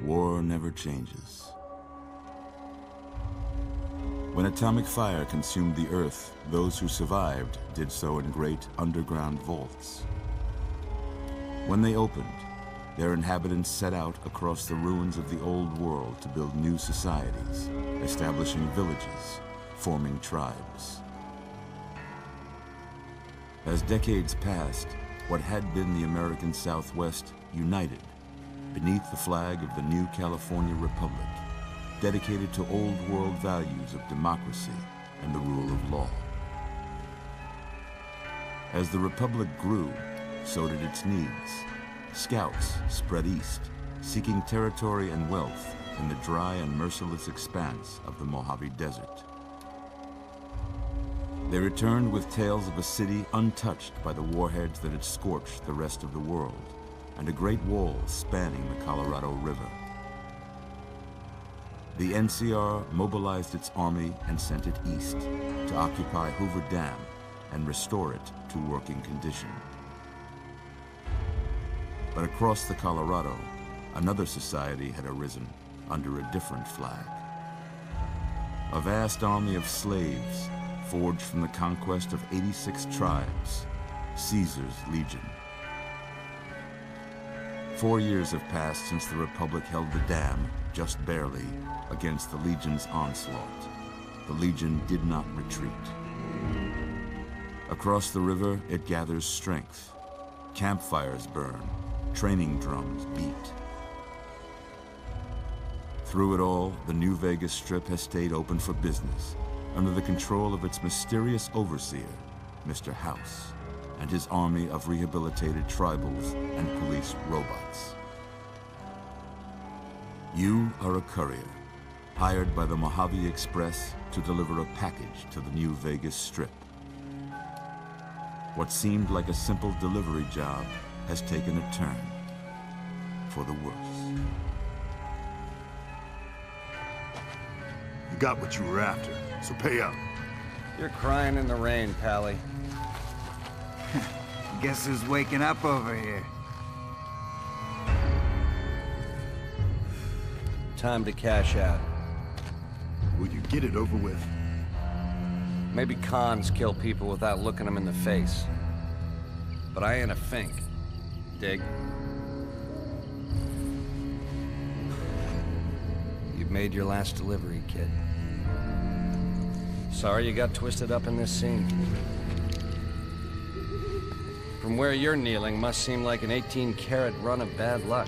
War never changes. When atomic fire consumed the Earth, those who survived did so in great underground vaults. When they opened, their inhabitants set out across the ruins of the old world to build new societies, establishing villages, forming tribes. As decades passed, what had been the American Southwest united beneath the flag of the new California Republic, dedicated to old world values of democracy and the rule of law. As the Republic grew, so did its needs. Scouts spread east, seeking territory and wealth in the dry and merciless expanse of the Mojave Desert. They returned with tales of a city untouched by the warheads that had scorched the rest of the world, and a great wall spanning the Colorado River. The NCR mobilized its army and sent it east to occupy Hoover Dam and restore it to working condition. But across the Colorado, another society had arisen under a different flag. A vast army of slaves forged from the conquest of 86 tribes, Caesar's Legion. 4 years have passed since the Republic held the dam, just barely, against the Legion's onslaught. The Legion did not retreat. Across the river, it gathers strength. Campfires burn, training drums beat. Through it all, the New Vegas Strip has stayed open for business, under the control of its mysterious overseer, Mr. House, and his army of rehabilitated tribals and police robots. You are a courier, hired by the Mojave Express to deliver a package to the New Vegas Strip. What seemed like a simple delivery job has taken a turn for the worse. You got what you were after, so pay up. You're crying in the rain, Pally. Guess who's waking up over here? Time to cash out. Will you get it over with? Maybe cons kill people without looking them in the face. But I ain't a fink. Dig? You've made your last delivery, kid. Sorry you got twisted up in this scene. From where you're kneeling must seem like an 18-carat run of bad luck.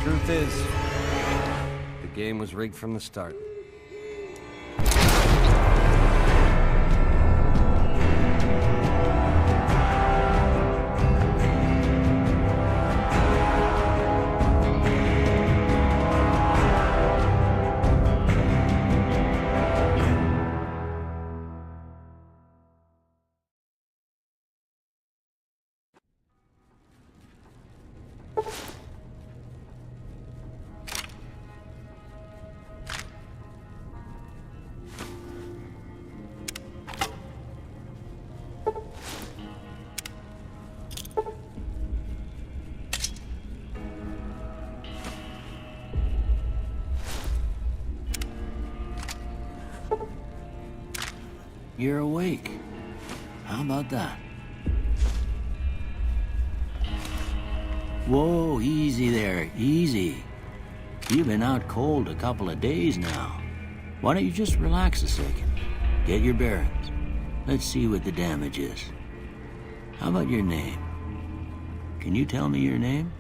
Truth is, the game was rigged from the start. you're awake. How about that? Whoa, easy there, easy. You've been out cold a couple of days now. Why don't you just relax a second? Get your bearings. Let's see what the damage is. How about your name? Can you tell me your name?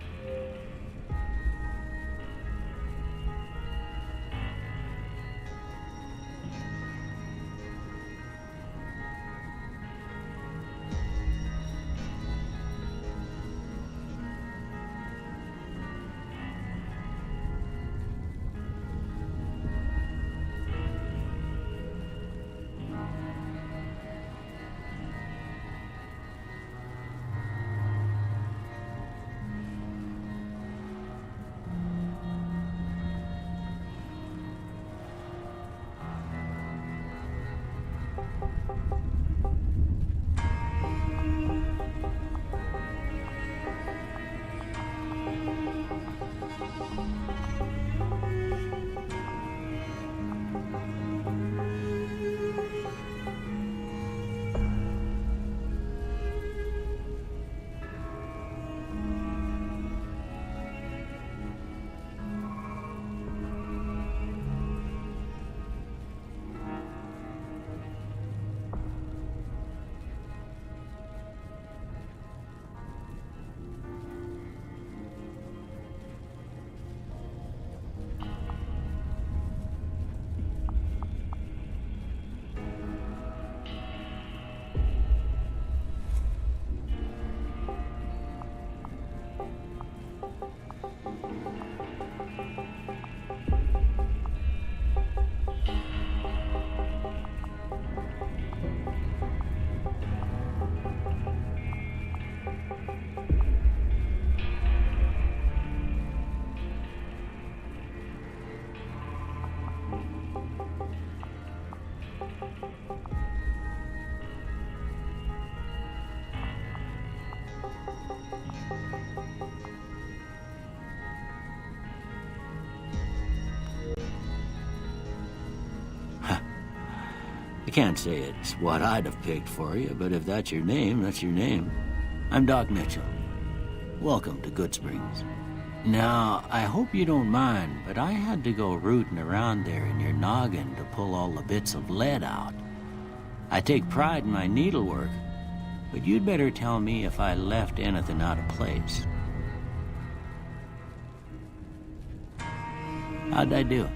I can't say it's what I'd have picked for you, but if that's your name, that's your name. I'm Doc Mitchell. Welcome to Goodsprings. Now, I hope you don't mind, but I had to go rooting around there in your noggin to pull all the bits of lead out. I take pride in my needlework, but you'd better tell me if I left anything out of place. How'd I do?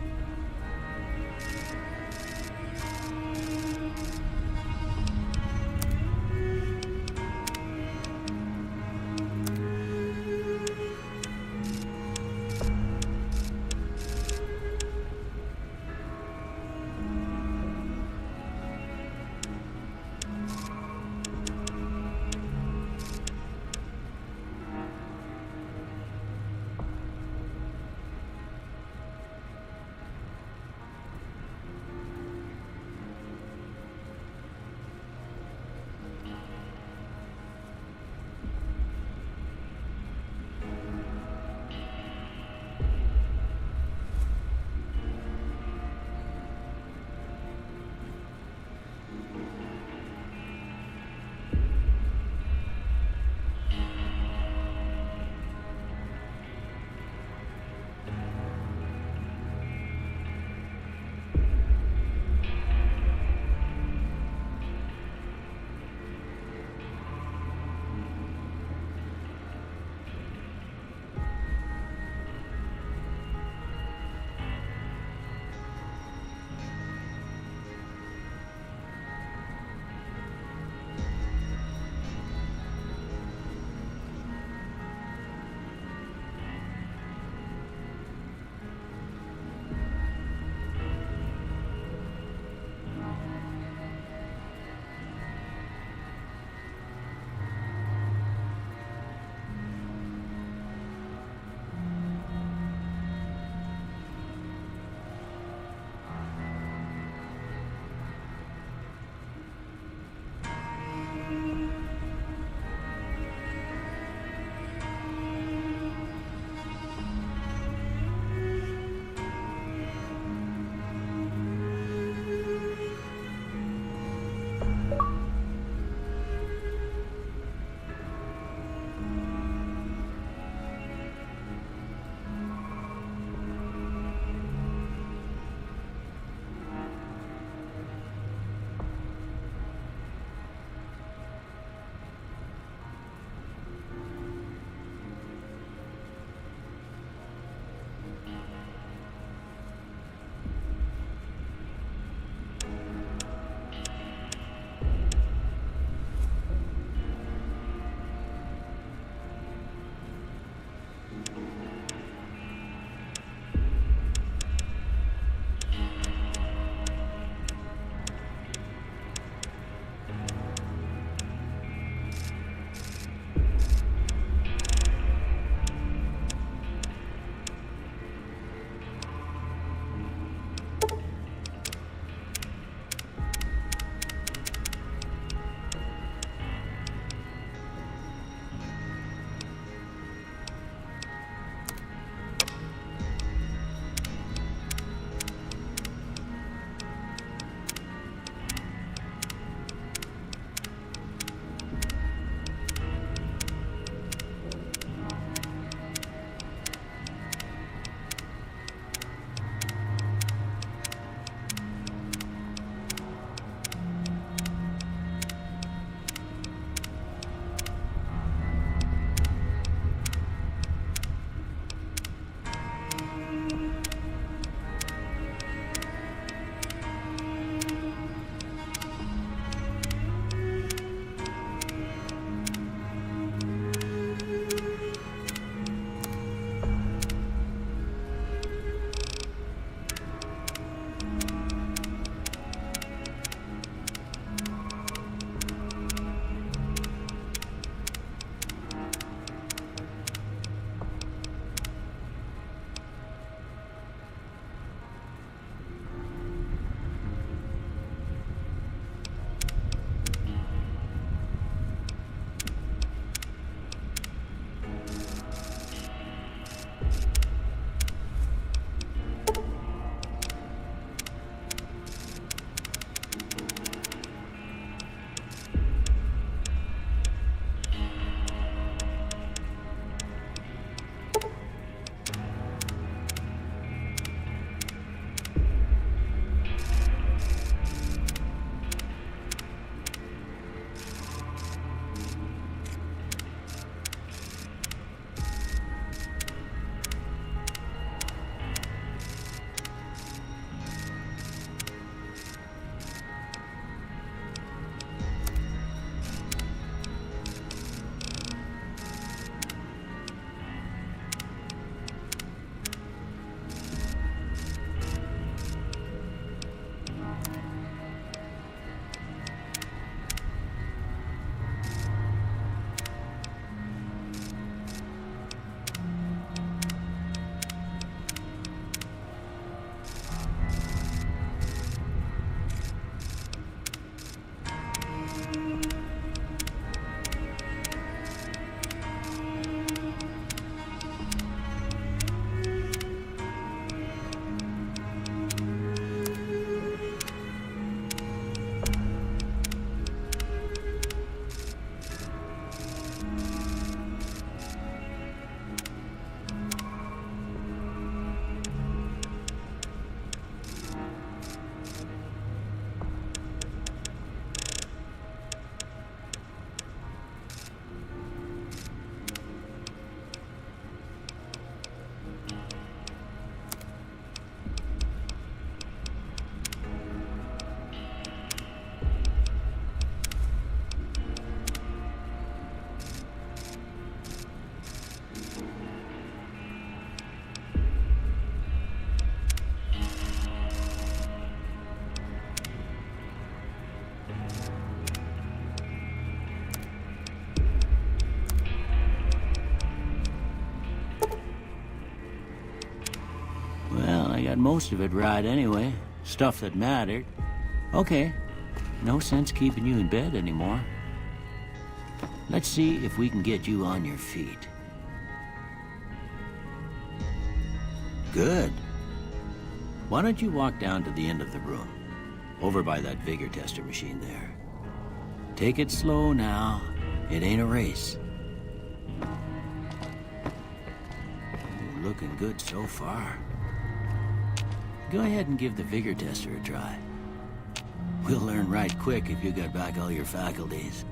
I got most of it right anyway. Stuff that mattered. Okay. No sense keeping you in bed anymore. Let's see if we can get you on your feet. Good. Why don't you walk down to the end of the room? Over by that vigor tester machine there. Take it slow now. It ain't a race. Ooh, looking good so far. Go ahead and give the vigor tester a try. We'll learn right quick if you got back all your faculties.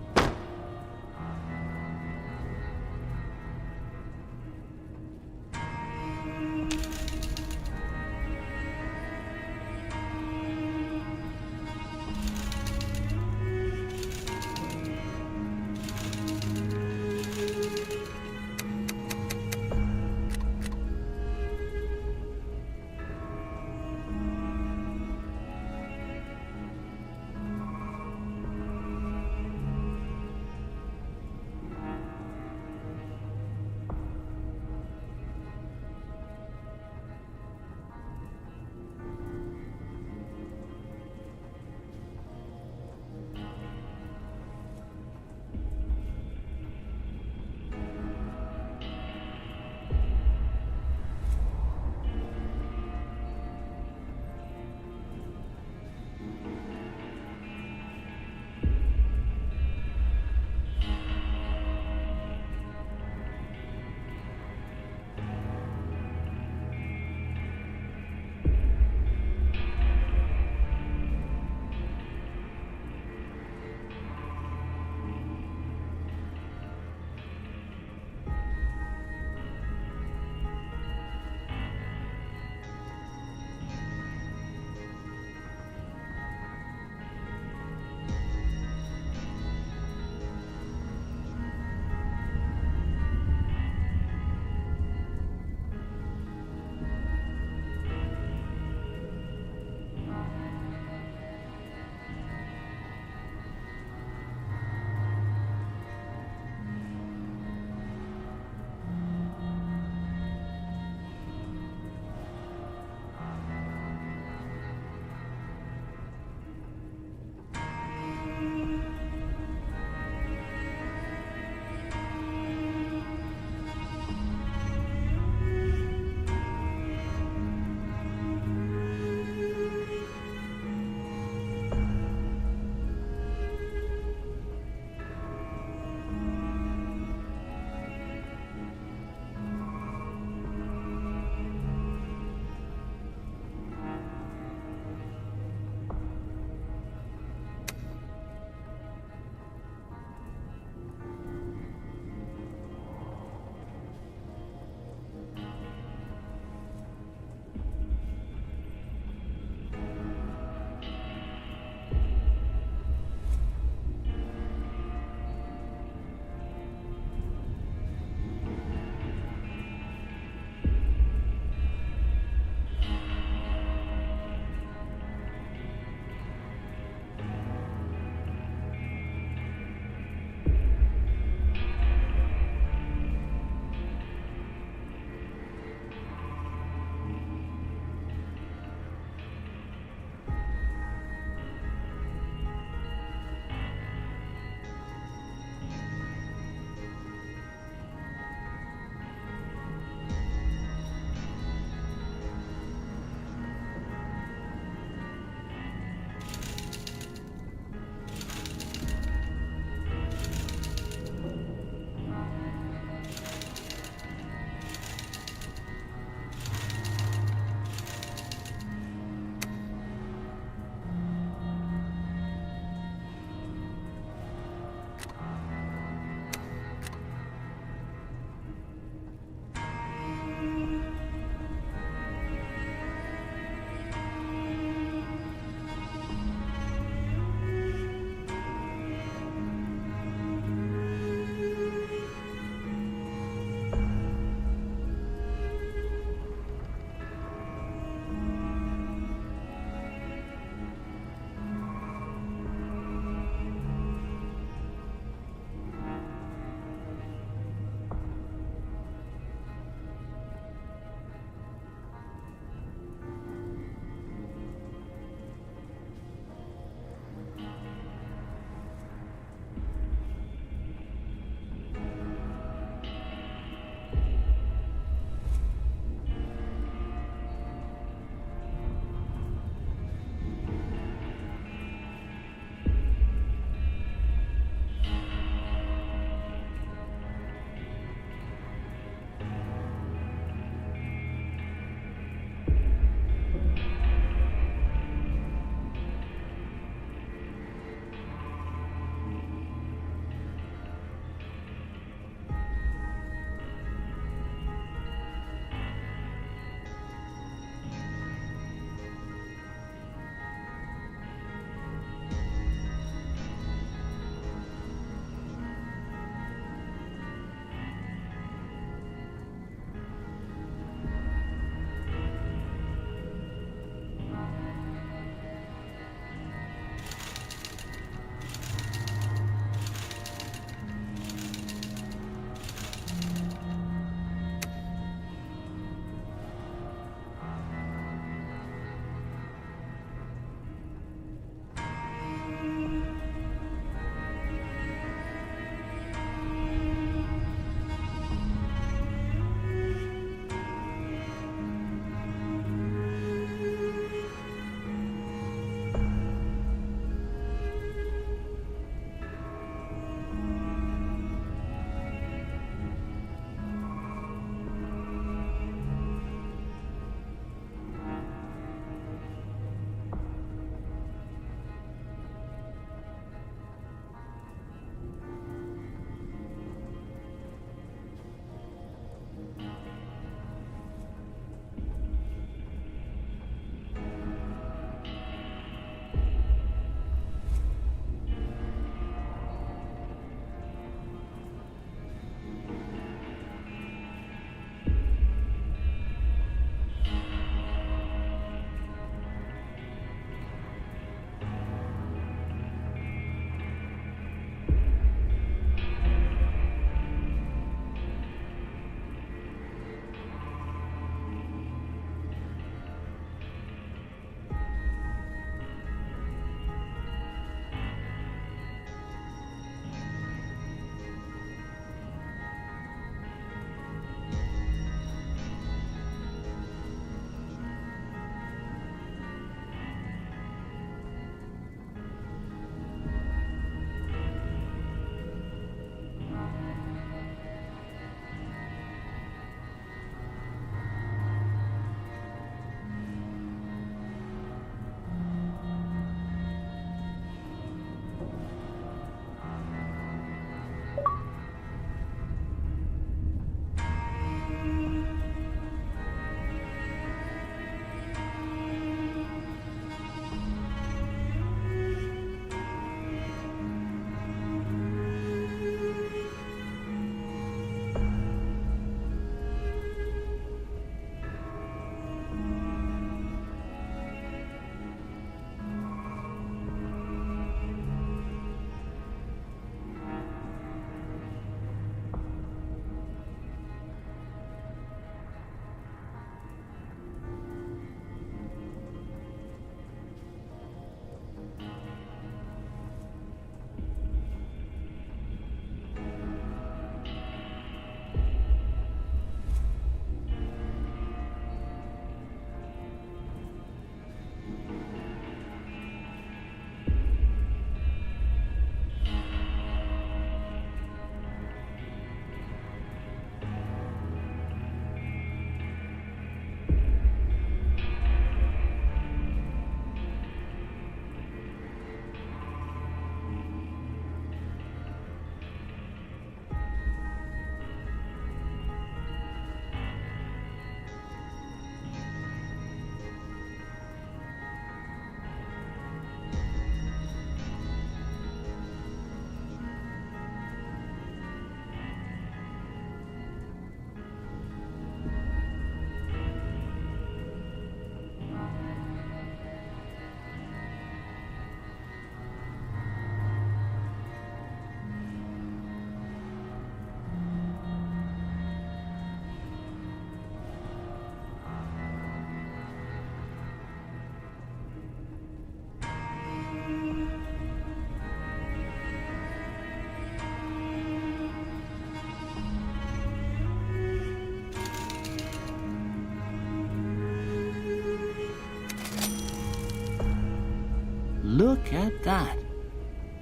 Look at that.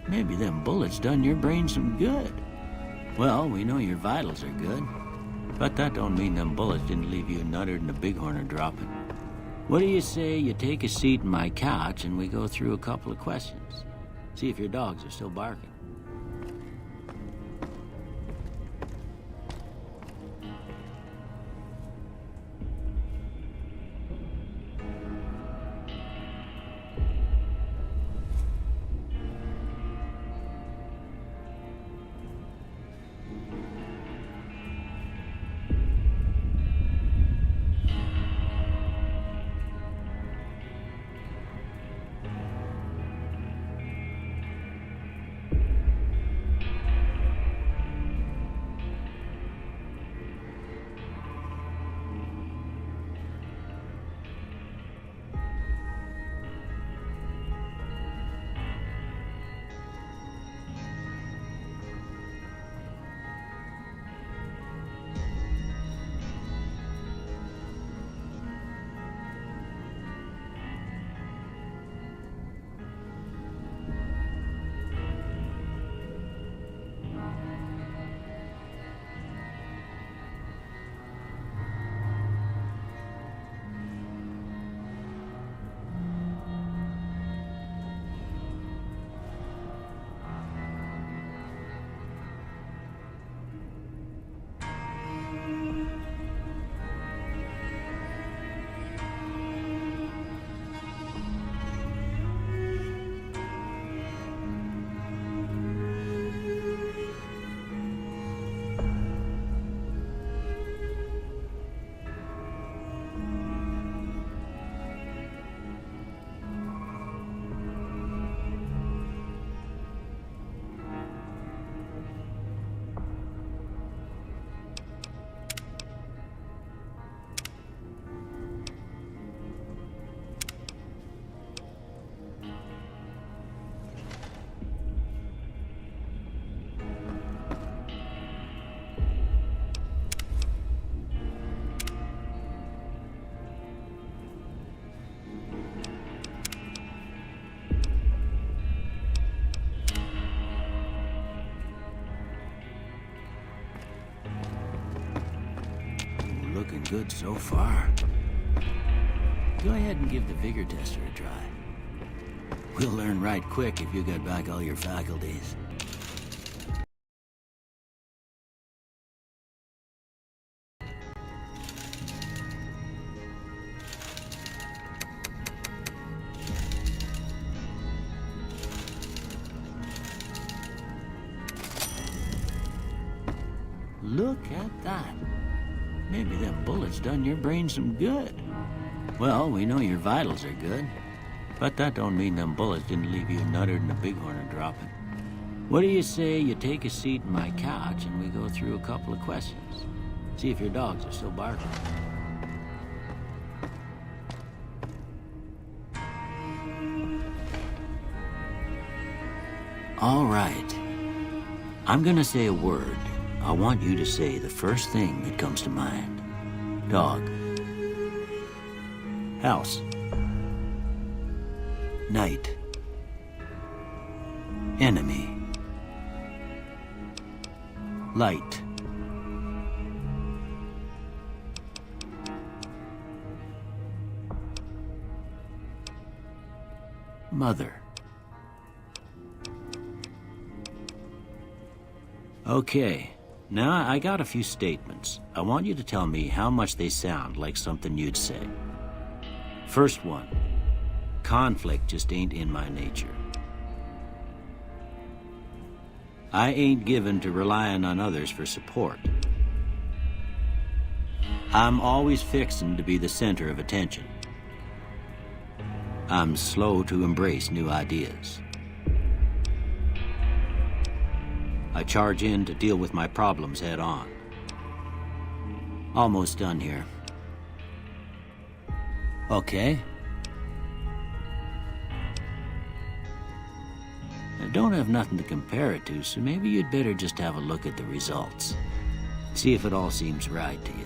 Maybe them bullets done your brain some good. Well, we know your vitals are good, but that don't mean them bullets didn't leave you nuttered and a bighorn are dropping. What do you say you take a seat in my couch and we go through a couple of questions? See if your dogs are still barking. Looking good so far. Go ahead and give the vigor tester a try. We'll learn right quick if you got back all your faculties. Look at that. Maybe them bullets done your brain some good. Well, we know your vitals are good, but that don't mean them bullets didn't leave you nuttered and a bighorn are dropping. What do you say you take a seat in my couch and we go through a couple of questions? See if your dogs are still barking. All right. I'm gonna say a word. I want you to say the first thing that comes to mind. Dog. House. Night. Enemy. Light. Mother. Okay. Now, I got a few statements. I want you to tell me how much they sound like something you'd say. First one, conflict just ain't in my nature. I ain't given to relying on others for support. I'm always fixin' to be the center of attention. I'm slow to embrace new ideas. I charge in to deal with my problems head on. Almost done here. Okay. I don't have nothing to compare it to, so maybe you'd better just have a look at the results. See if it all seems right to you.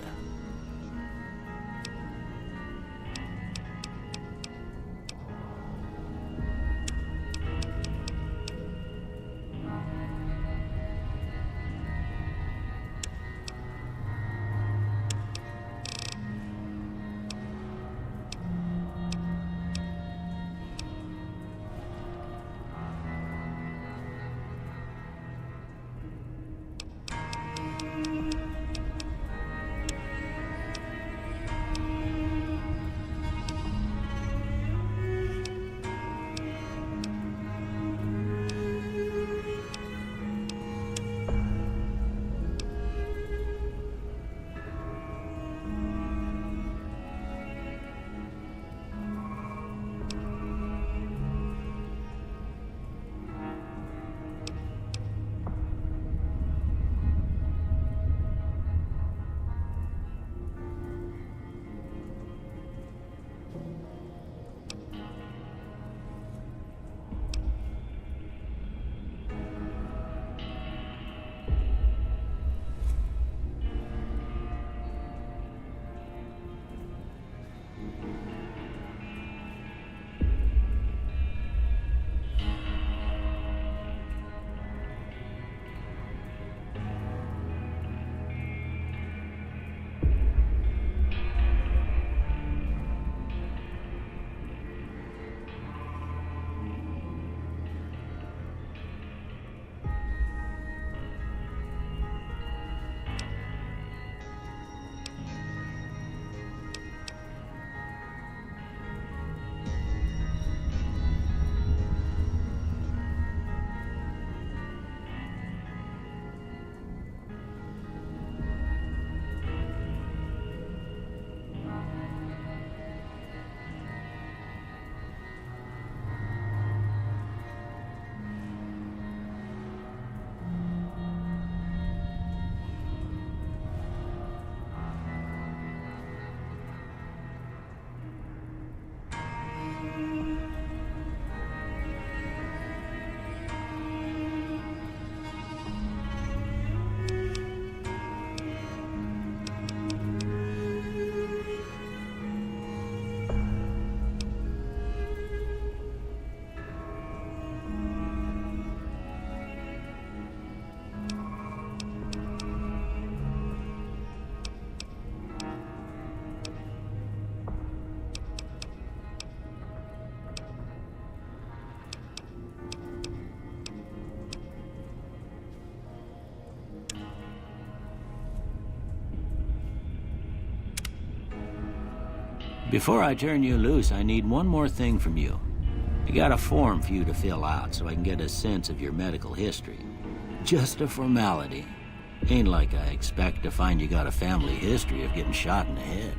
Before I turn you loose, I need one more thing from you. I got a form for you to fill out so I can get a sense of your medical history. Just a formality. Ain't like I expect to find you got a family history of getting shot in the head.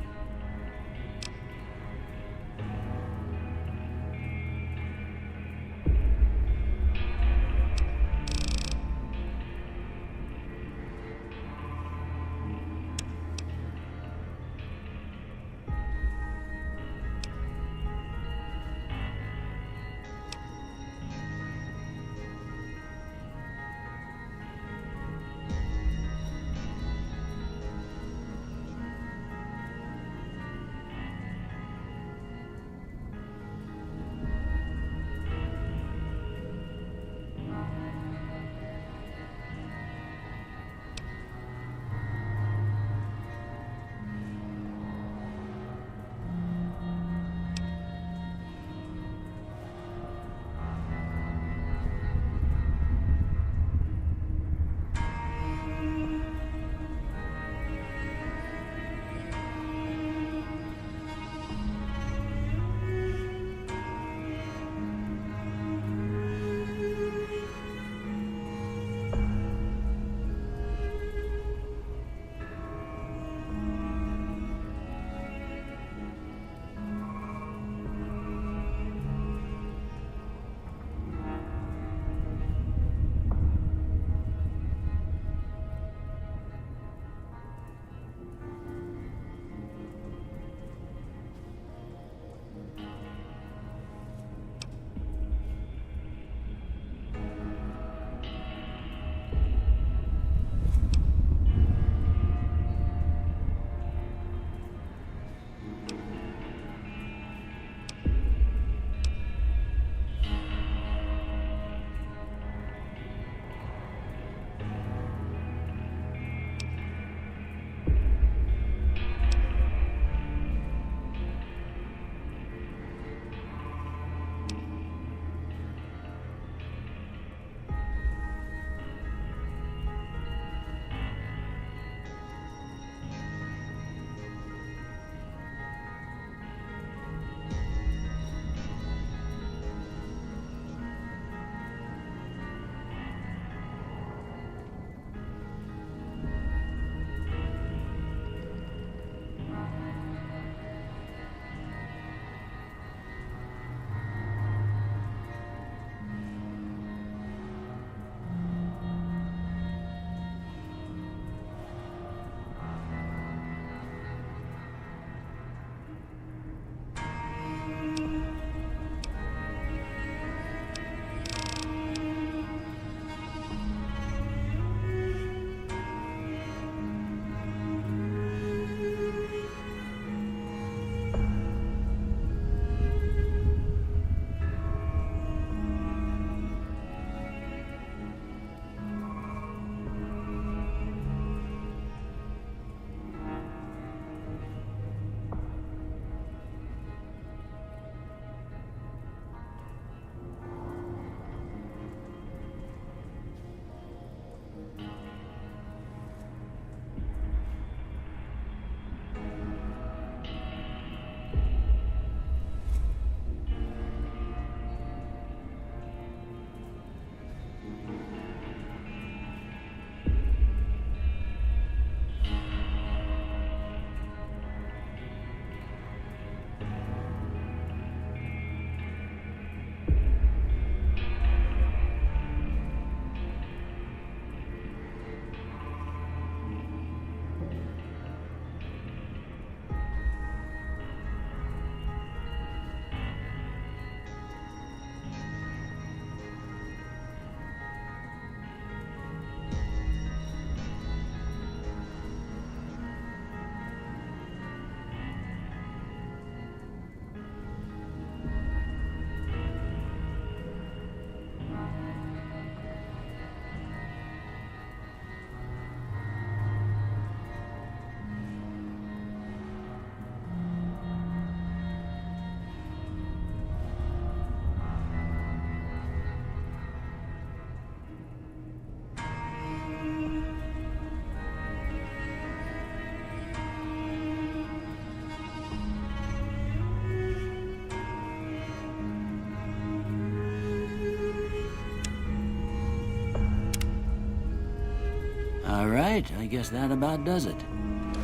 All right, I guess that about does it.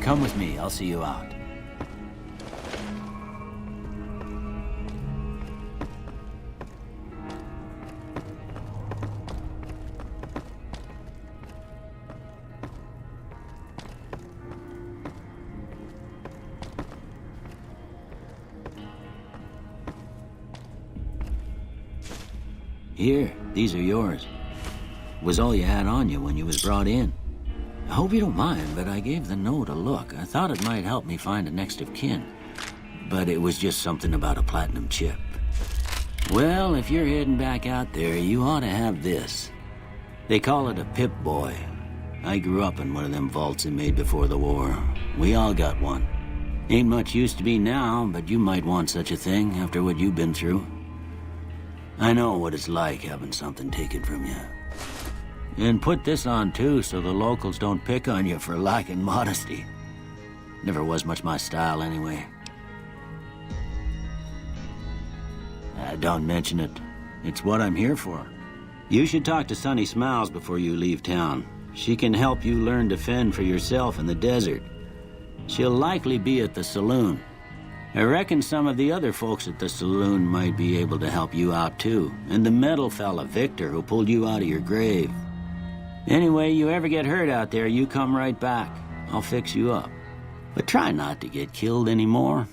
Come with me, I'll see you out. Here, these are yours. Was all you had on you when you was brought in. I hope you don't mind, but I gave the note a look. I thought it might help me find a next of kin. But it was just something about a platinum chip. Well, if you're heading back out there, you ought to have this. They call it a Pip-Boy. I grew up in one of them vaults they made before the war. We all got one. Ain't much use to be now, but you might want such a thing after what you've been through. I know what it's like having something taken from you. And put this on too, so the locals don't pick on you for lacking modesty. Never was much my style anyway. Don't mention it. It's what I'm here for. You should talk to Sunny Smiles before you leave town. She can help you learn to fend for yourself in the desert. She'll likely be at the saloon. I reckon some of the other folks at the saloon might be able to help you out too. And the metal fella, Victor, who pulled you out of your grave. Anyway, you ever get hurt out there, you come right back. I'll fix you up. But try not to get killed anymore.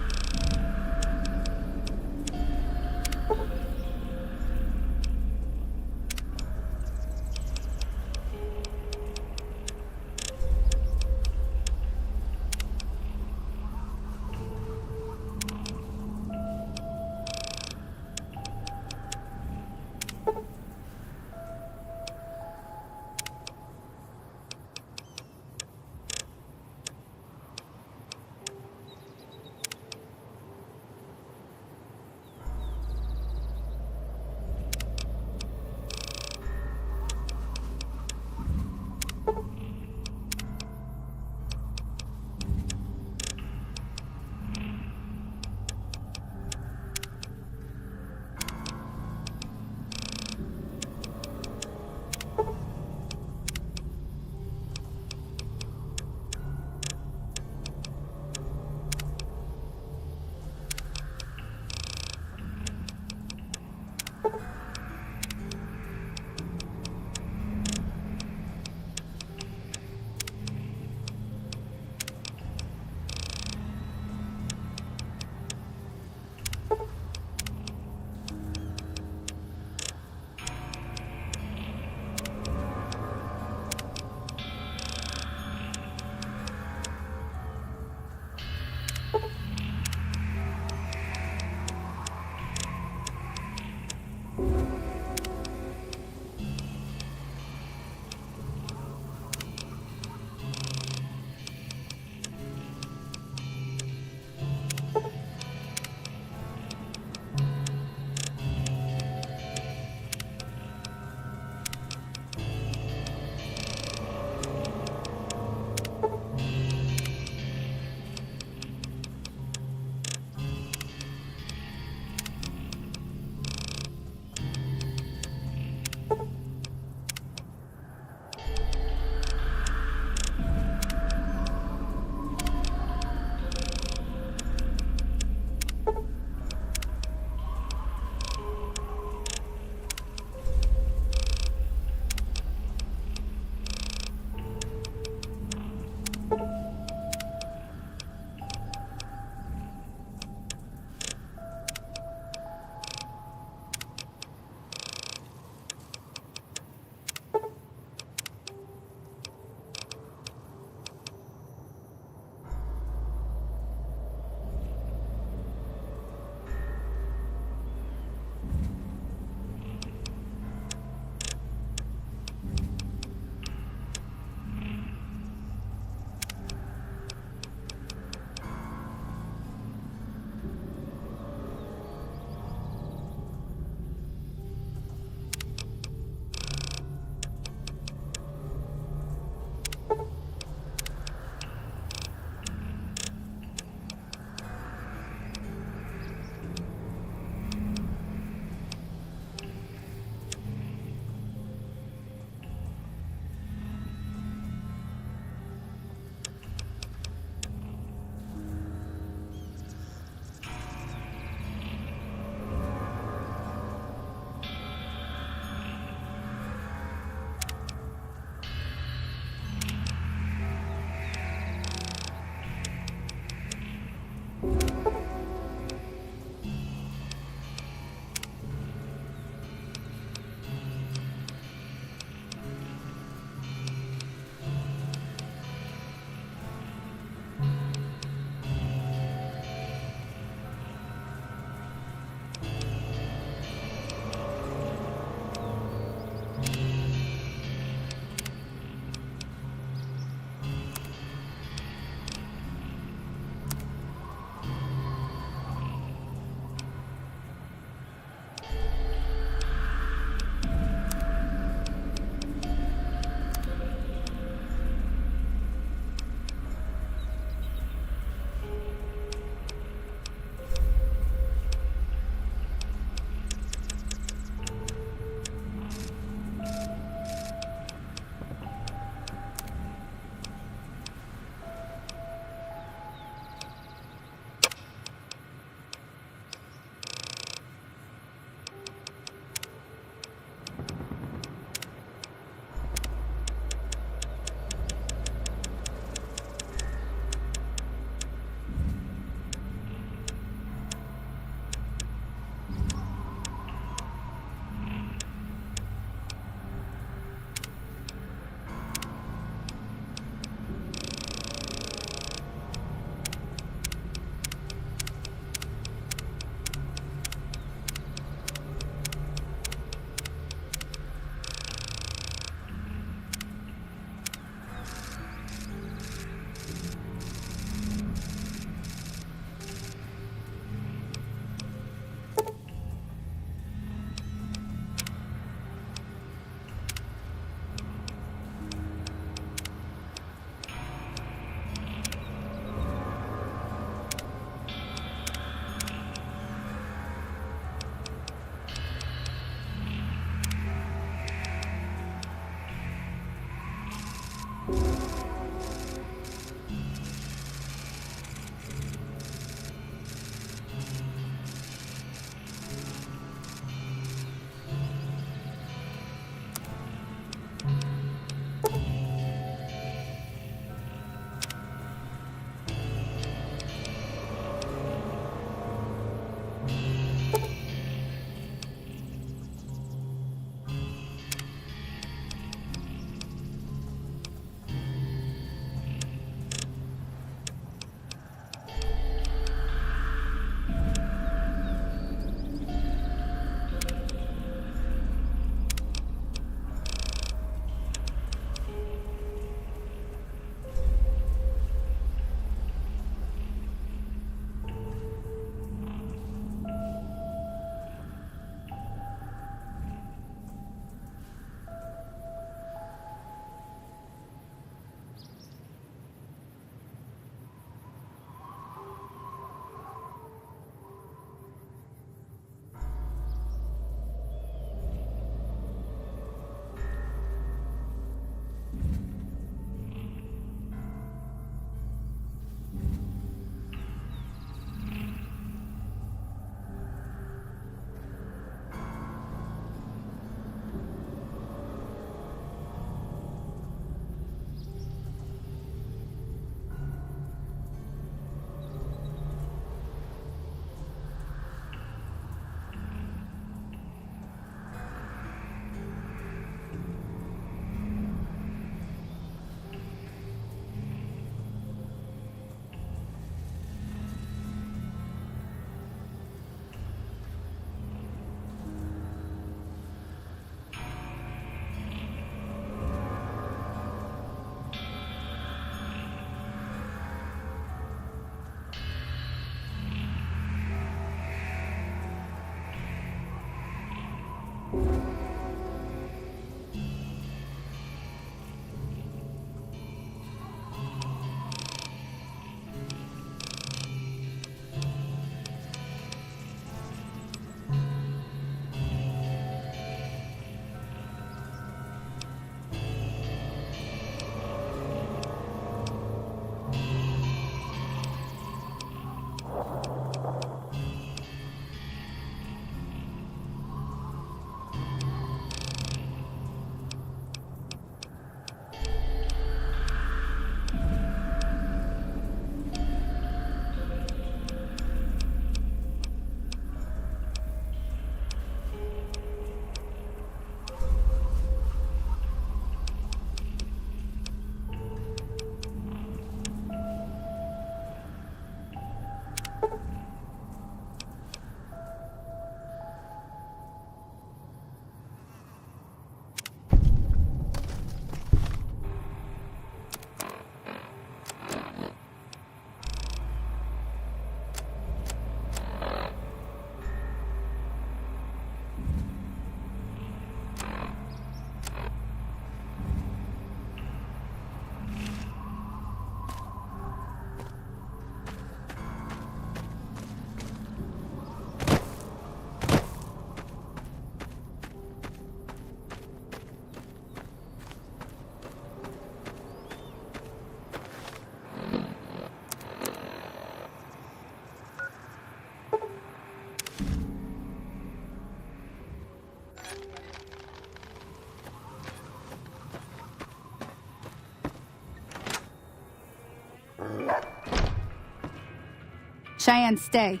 Cheyenne, stay.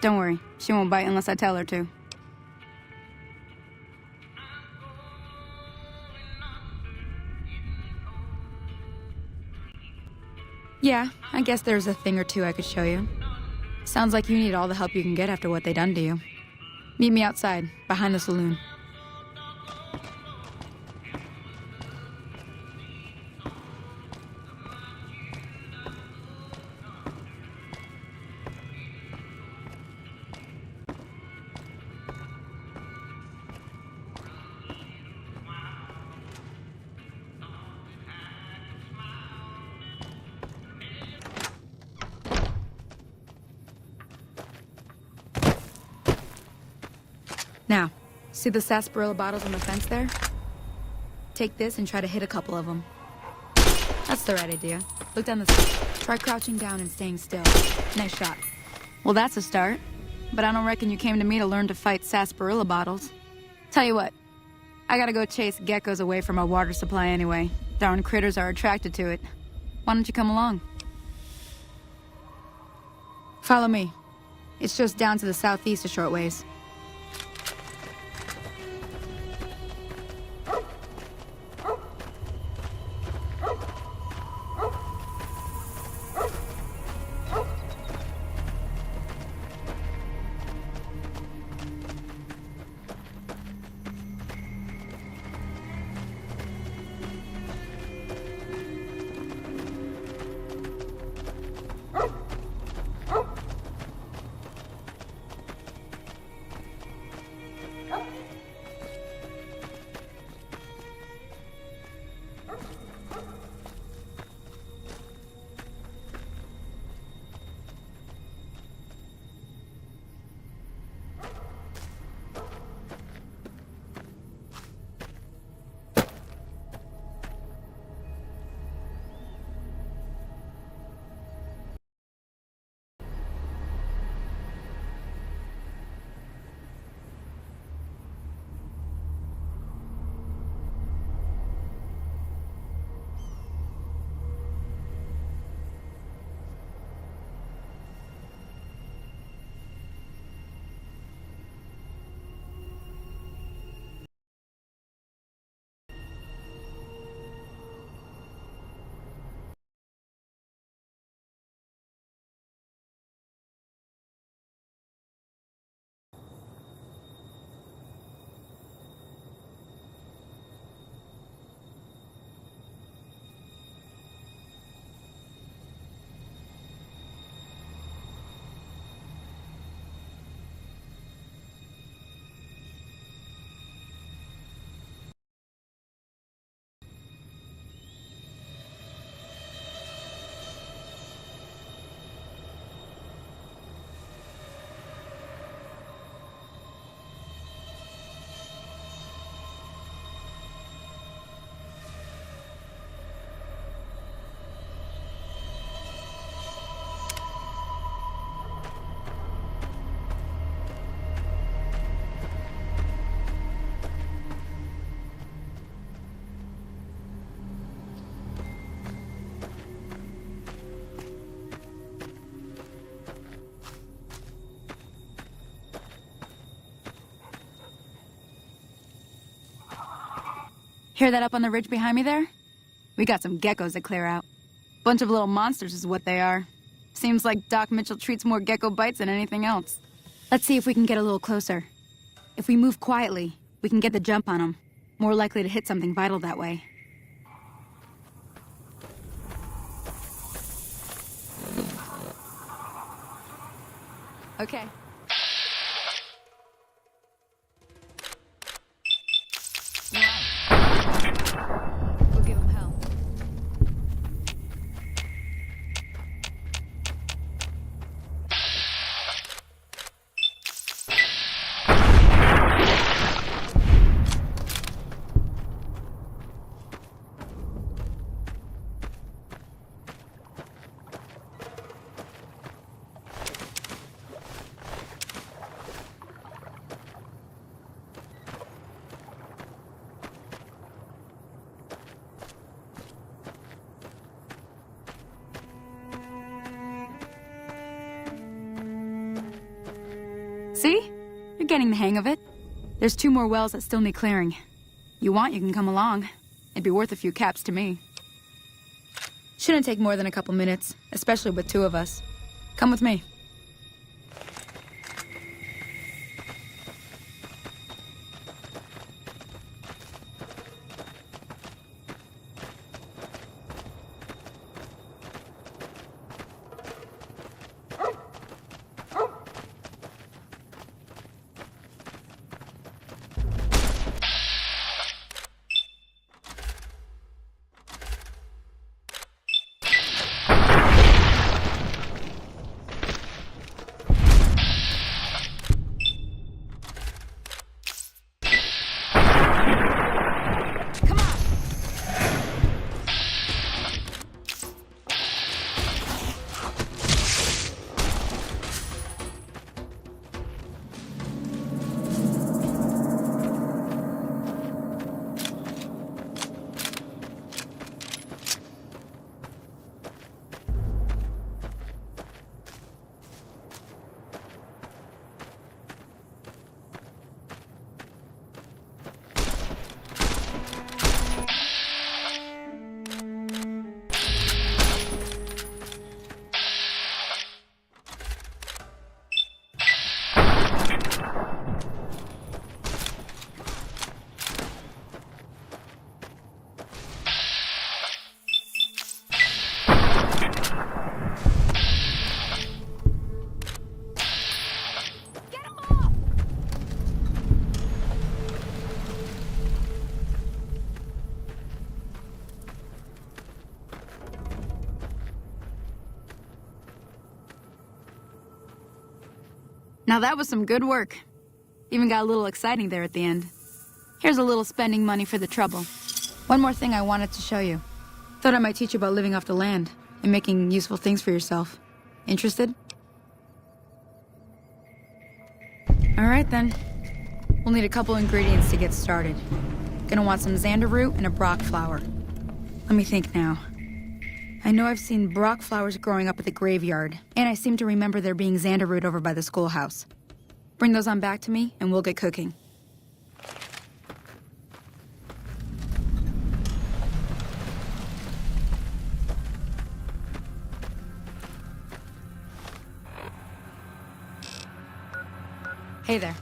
Don't worry, she won't bite unless I tell her to. Yeah, I guess there's a thing or two I could show you. Sounds like you need all the help you can get after what they done to you. Meet me outside, behind the saloon. Now, see the sarsaparilla bottles on the fence there? Take this and try to hit a couple of them. That's the right idea. Look down the street. Try crouching down and staying still. Nice shot. Well, that's a start. But I don't reckon you came to me to learn to fight sarsaparilla bottles. Tell you what, I gotta go chase geckos away from our water supply anyway. Darn critters are attracted to it. Why don't you come along? Follow me. It's just down to the southeast a short ways. Hear that up on the ridge behind me there? We got some geckos to clear out. Bunch of little monsters is what they are. Seems like Doc Mitchell treats more gecko bites than anything else. Let's see if we can get a little closer. If we move quietly, we can get the jump on them. More likely to hit something vital that way. Okay. We'll give him hell. You're getting the hang of it. There's 2 more wells that still need clearing. You want, you can come along. It'd be worth a few caps to me. Shouldn't take more than a couple minutes, especially with 2 of us. Come with me. Now that was some good work. Even got a little exciting there at the end. Here's a little spending money for the trouble. One more thing I wanted to show you. Thought I might teach you about living off the land and making useful things for yourself. Interested? All right then. We'll need a couple ingredients to get started. Gonna want some xander root and a brock flower. Let me think now. I know I've seen brock flowers growing up at the graveyard, and I seem to remember there being xander root over by the schoolhouse. Bring those on back to me, and we'll get cooking. Hey there.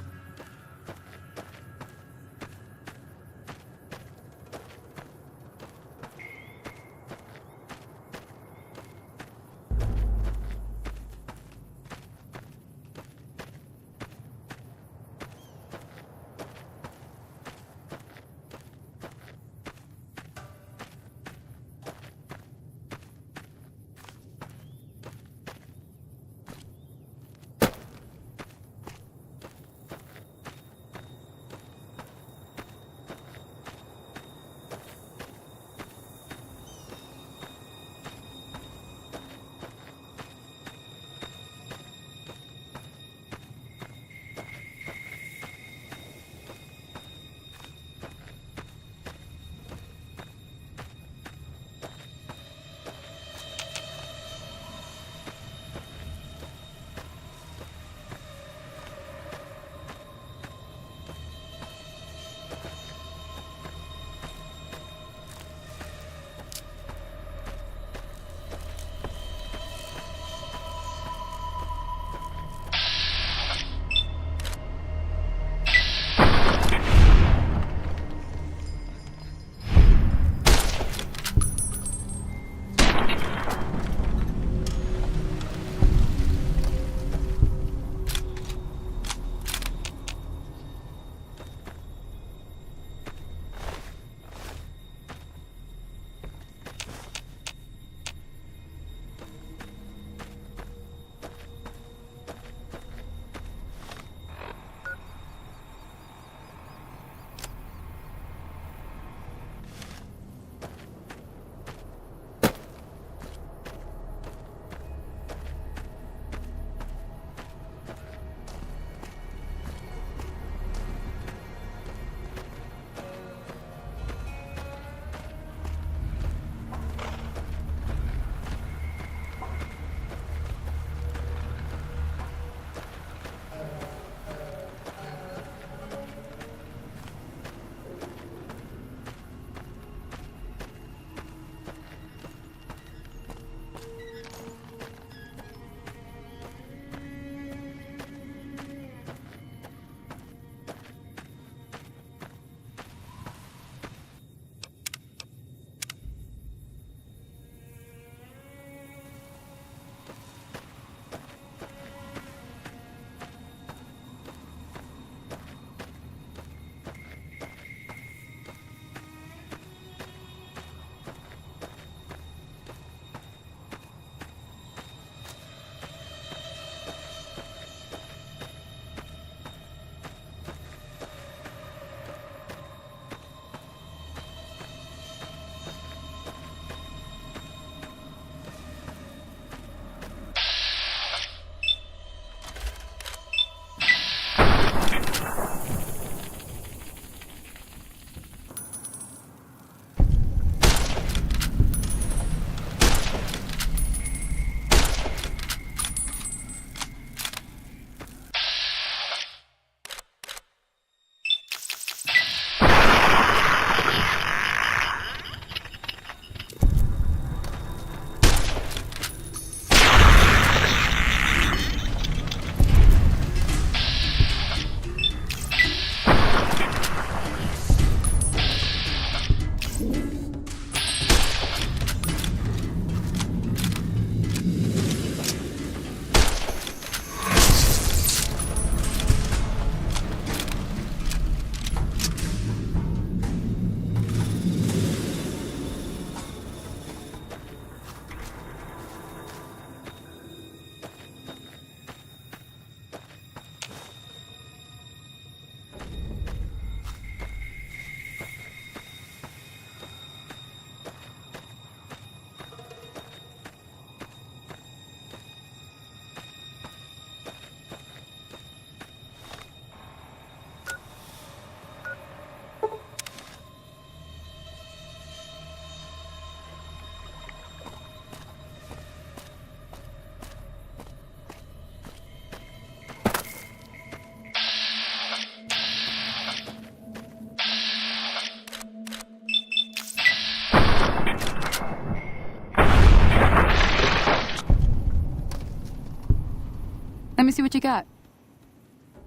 see what you got.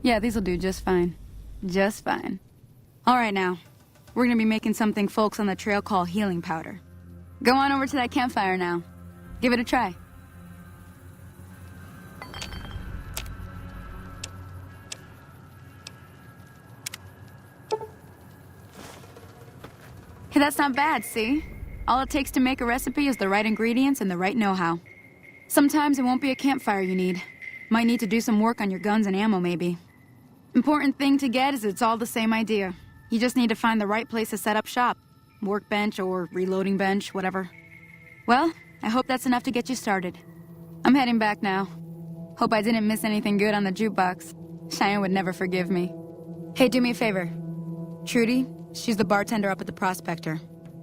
Yeah, these'll do just fine. Just fine. All right, now. We're gonna be making something folks on the trail call healing powder. Go on over to that campfire now. Give it a try. Hey, that's not bad, see? All it takes to make a recipe is the right ingredients and the right know-how. Sometimes it won't be a campfire you need. Might need to do some work on your guns and ammo, maybe. Important thing to get is it's all the same idea. You just need to find the right place to set up shop. Workbench or reloading bench, whatever. Well, I hope that's enough to get you started. I'm heading back now. Hope I didn't miss anything good on the jukebox. Cheyenne would never forgive me. Hey, do me a favor. Trudy, she's the bartender up at the Prospector.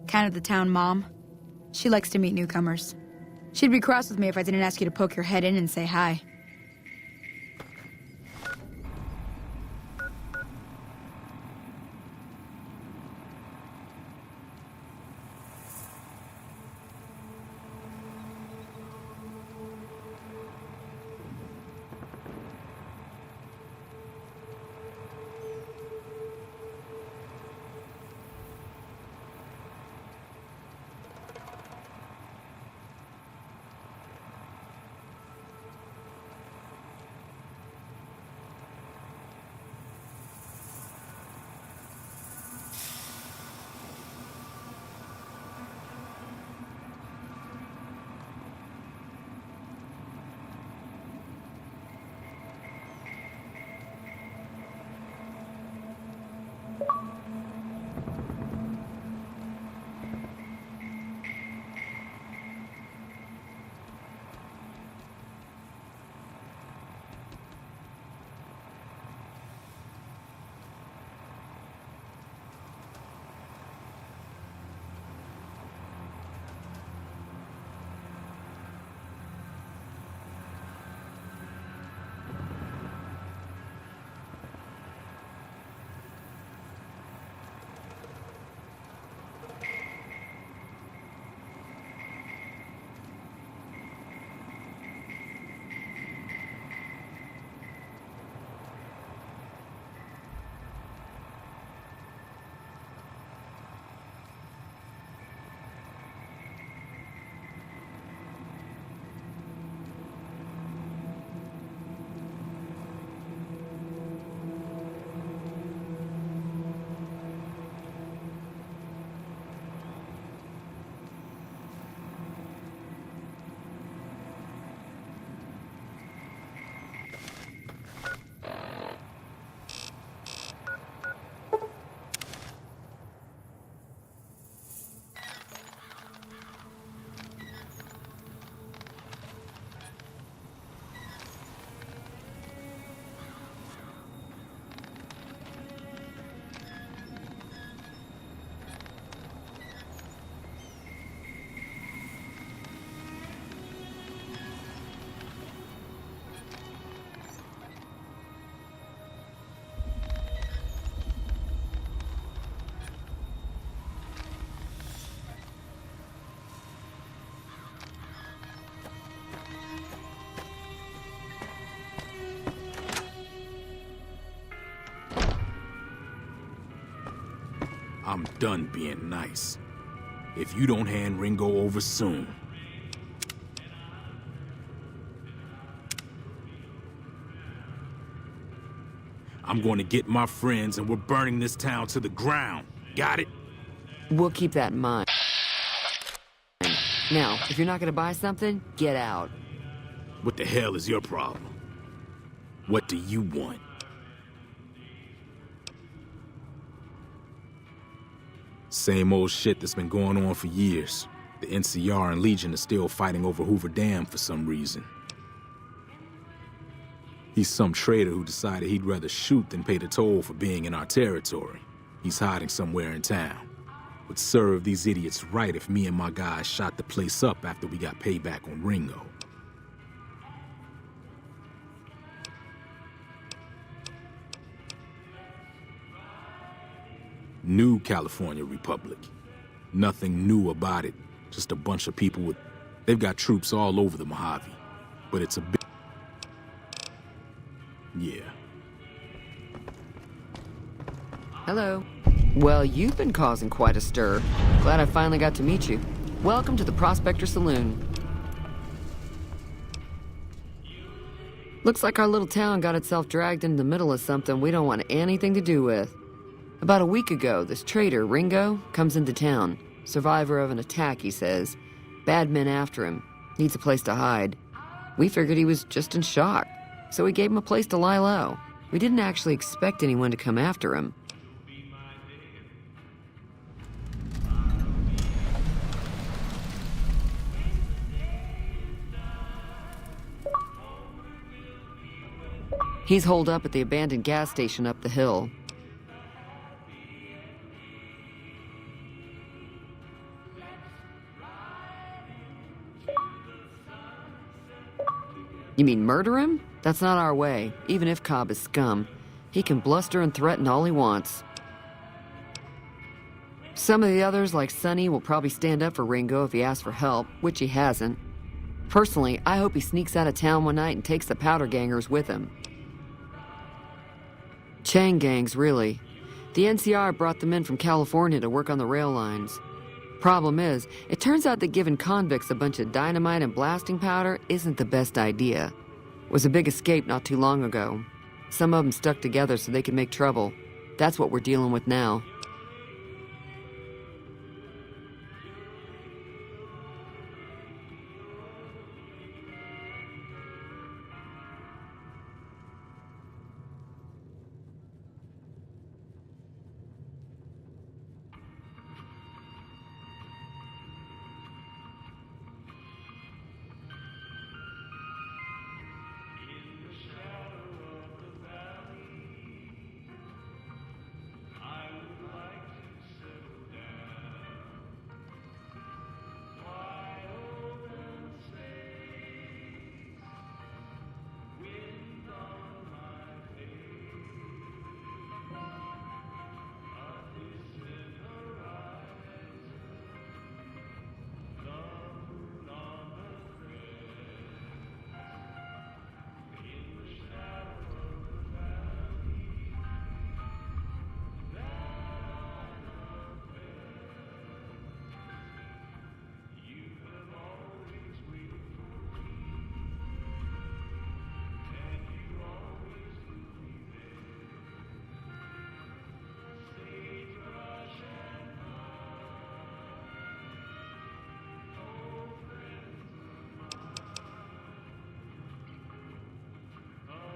Kind of the town mom. She likes to meet newcomers. She'd be cross with me if I didn't ask you to poke your head in and say hi. I'm done being nice. If you don't hand Ringo over soon. I'm going to get my friends and we're burning this town to the ground. Got it? We'll keep that in mind. Now, if you're not gonna buy something, get out. What the hell is your problem? What do you want? Same old shit that's been going on for years. The NCR and Legion are still fighting over Hoover Dam for some reason. He's some traitor who decided he'd rather shoot than pay the toll for being in our territory. He's hiding somewhere in town. Would serve these idiots right if me and my guys shot the place up after we got payback on Ringo. New California Republic. Nothing new about it. Just a bunch of people with... They've got troops all over the Mojave. But it's a bit... Yeah. Hello. Well, you've been causing quite a stir. Glad I finally got to meet you. Welcome to the Prospector Saloon. Looks like our little town got itself dragged into the middle of something we don't want anything to do with. About a week ago, this trader, Ringo, comes into town. Survivor of an attack, he says. Bad men after him. Needs a place to hide. We figured he was just in shock, so we gave him a place to lie low. We didn't actually expect anyone to come after him. He's holed up at the abandoned gas station up the hill. You mean murder him? That's not our way, even if Cobb is scum. He can bluster and threaten all he wants. Some of the others, like Sonny, will probably stand up for Ringo if he asks for help, which he hasn't. Personally, I hope he sneaks out of town one night and takes the powder gangers with him. Chain gangs, really. The NCR brought them in from California to work on the rail lines. Problem is, it turns out that giving convicts a bunch of dynamite and blasting powder isn't the best idea. It was a big escape not too long ago. Some of them stuck together so they could make trouble. That's what we're dealing with now.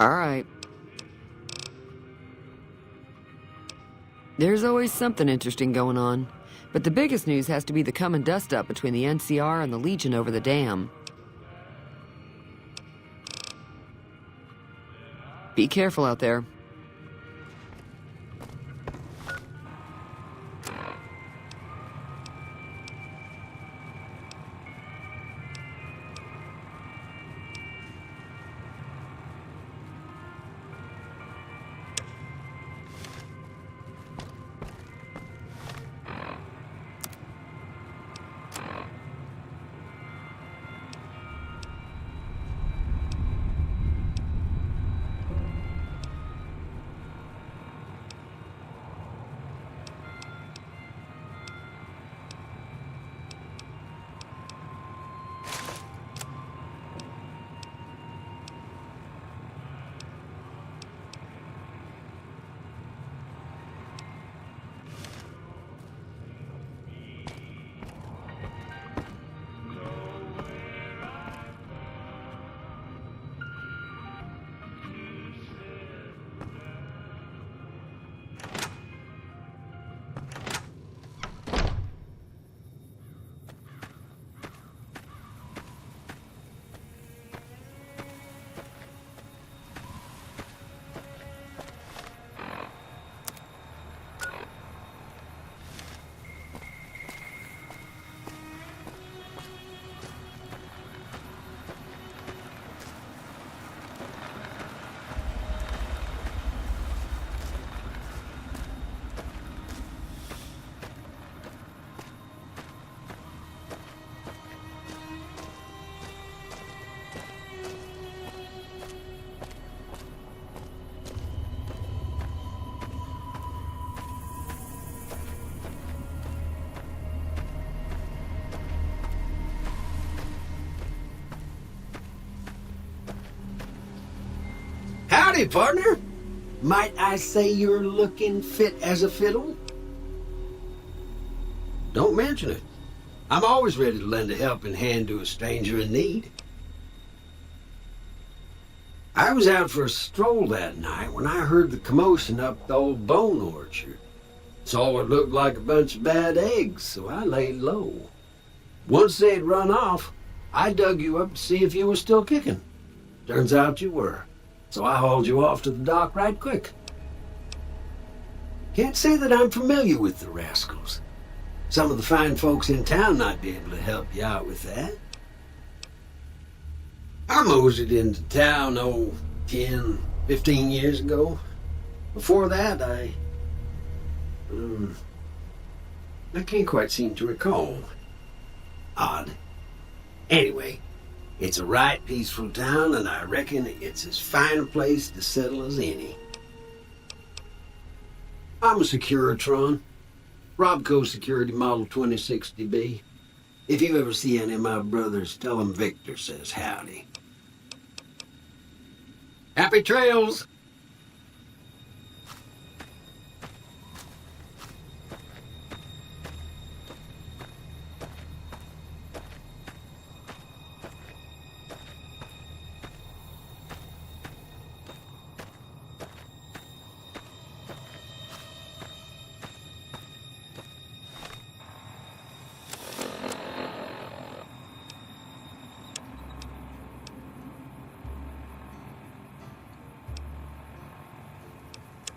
All right. There's always something interesting going on. But the biggest news has to be the come and dust up between the NCR and the Legion over the dam. Be careful out there. Howdy, partner. Might I say you're looking fit as a fiddle? Don't mention it. I'm always ready to lend a helping hand to a stranger in need. I was out for a stroll that night when I heard the commotion up the old bone orchard. Saw what looked like a bunch of bad eggs, so I laid low. Once they'd run off, I dug you up to see if you were still kicking. Turns out you were, so I hauled you off to the dock right quick. Can't say that I'm familiar with the rascals. Some of the fine folks in town might be able to help you out with that. I moseyed into town, 10, 15 years ago. Before that, I can't quite seem to recall. Odd. Anyway, it's a right peaceful town, and I reckon it's as fine a place to settle as any. I'm a Securitron. Robco Security Model 2060B. If you ever see any of my brothers, tell them Victor says howdy. Happy trails!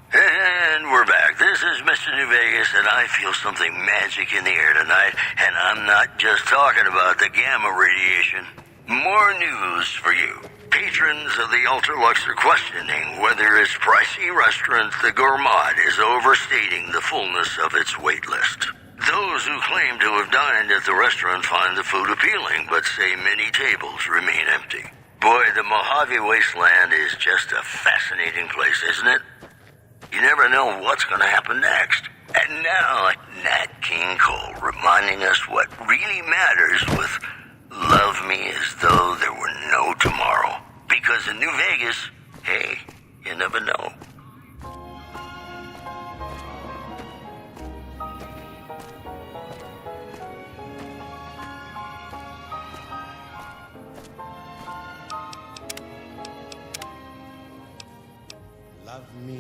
And we're back. This is Mr. New Vegas, and I feel something magic in the air tonight, and I'm not just talking about the gamma radiation. More news for you. Patrons of the Ultralux are questioning whether its pricey restaurant, the Gourmand, is overstating the fullness of its wait list. Those who claim to have dined at the restaurant find the food appealing, but say many tables remain empty. Boy, the Mojave Wasteland is just a fascinating place, isn't it? You never know what's going to happen next. And now, Nat King Cole reminding us what really matters with Love Me As Though There Were No Tomorrow. Because in New Vegas, hey, you never know. Love me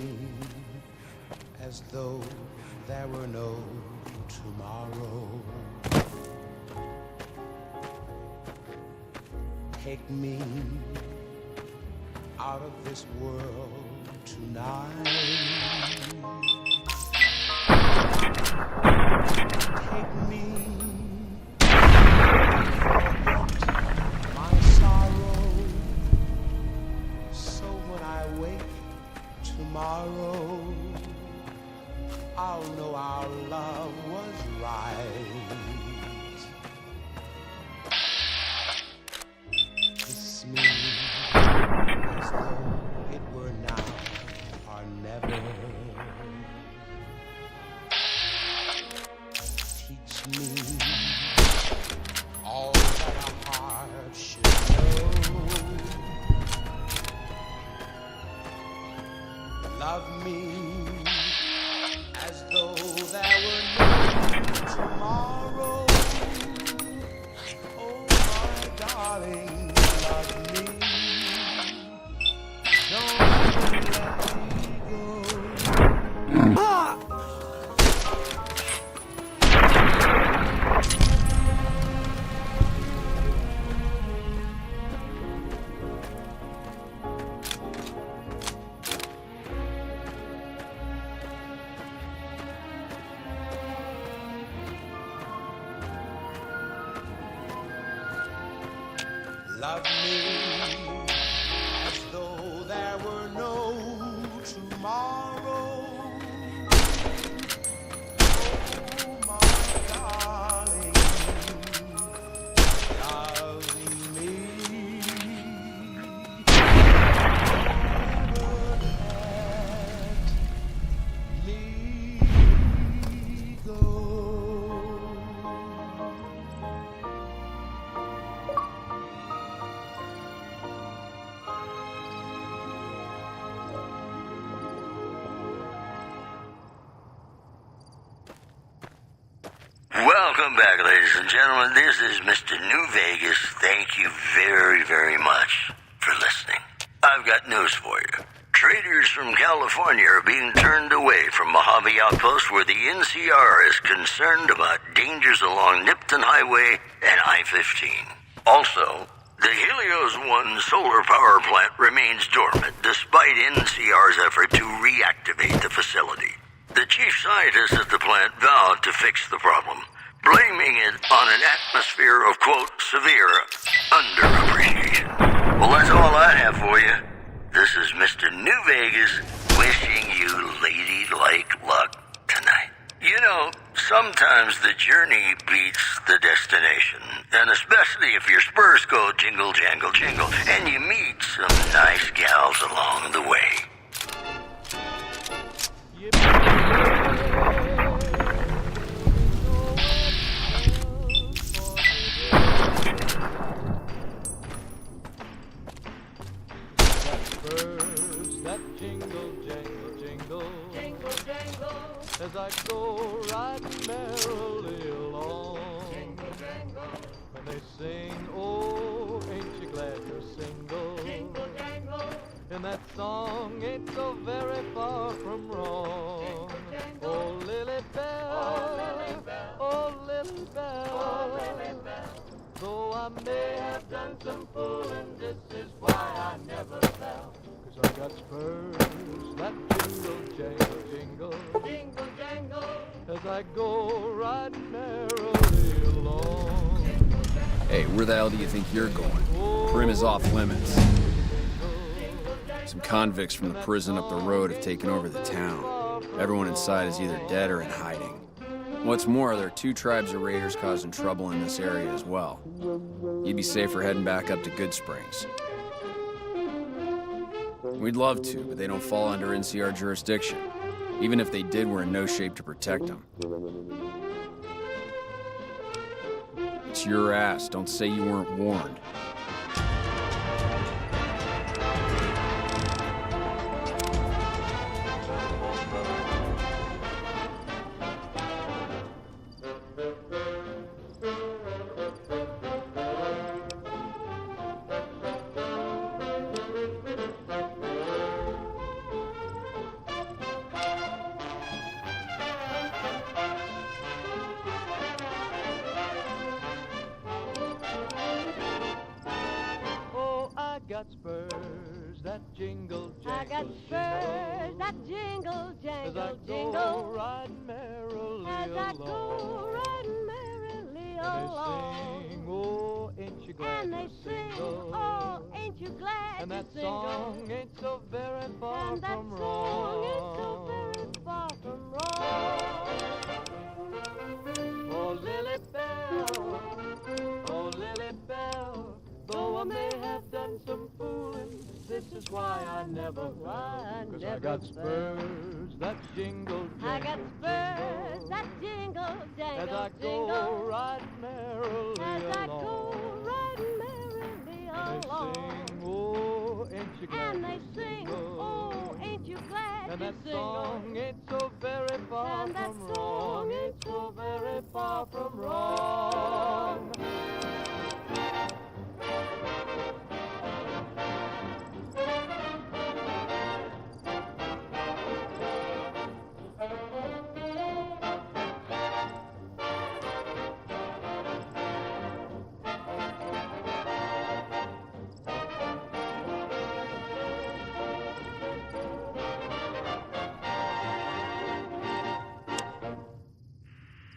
as though there were no tomorrow. Take me out of this world tonight. Take me, forget my sorrow, so when I wake tomorrow, I'll know our love was right. Kiss me as though it were now or never. Teach me all that a heart should know. Love me as though there were no tomorrow. Oh, my darling, love me. Don't let me go. Ah! Love me as though there were no tomorrow. Oh, my darling, love me. Never let me go. Welcome back, ladies and gentlemen. This is Mr. New Vegas. Thank you very, very much for listening. I've got news for you. Traders from California are being turned away from Mojave Outpost where the NCR is concerned about dangers along Nipton Highway and I-15. Also, the Helios 1 solar power plant remains dormant despite NCR's effort to reactivate the facility. The chief scientist at the plant vowed to fix the problem, blaming it on an atmosphere of, quote, severe underappreciation. Well, that's all I have for you. This is Mr. New Vegas wishing you ladylike luck tonight. You know, sometimes the journey beats the destination, and especially if your spurs go jingle, jangle, jingle, and you meet some nice gals along the way. That jingle, jangle, jingle, jingle, jangle, as I go riding merrily along. Jingle, jangle, when they sing, oh, ain't you glad you're single? Jingle, jangle, and that song ain't so very far from wrong. Jingle, oh, Lily Bell, oh, Lily Bell, oh, Lily Bell, oh, Lily Bell. Though I may have done some fooling, this is why I never fell. I got spurs that jingle, jangle, jingle, jingle, jangle, as I go riding merrily along. Hey, where the hell do you think you're going? Primm is off limits. Some convicts from the prison up the road have taken over the town. Everyone inside is either dead or in hiding. What's more, there are 2 tribes of raiders causing trouble in this area as well. You'd be safer heading back up to Goodsprings. We'd love to, but they don't fall under NCR jurisdiction. Even if they did, we're in no shape to protect them. It's your ass. Don't say you weren't warned. Got spurs that jingle, jangle, I got spurs that jingle, jangle, jingle. As I go riding merrily As along. I go riding merrily along. And they sing, oh, ain't you glad And they you're sing, single? oh, ain't you glad And you're that single? song ain't so very far And that from song wrong. ain't so very far from wrong. Oh, Lily Bell, oh, Lily Bell, though I may have done some fooling, this is why I never fell. 'Cause I got spurs that jingle, jangle, I got spurs that jingle, jangle, as I jingle. go riding merrily As I along. go riding merrily And they along. sing, oh, ain't you glad And they you're sing, single? oh, ain't you glad And you're that single? song ain't so very far And that from song wrong. ain't so very far from wrong.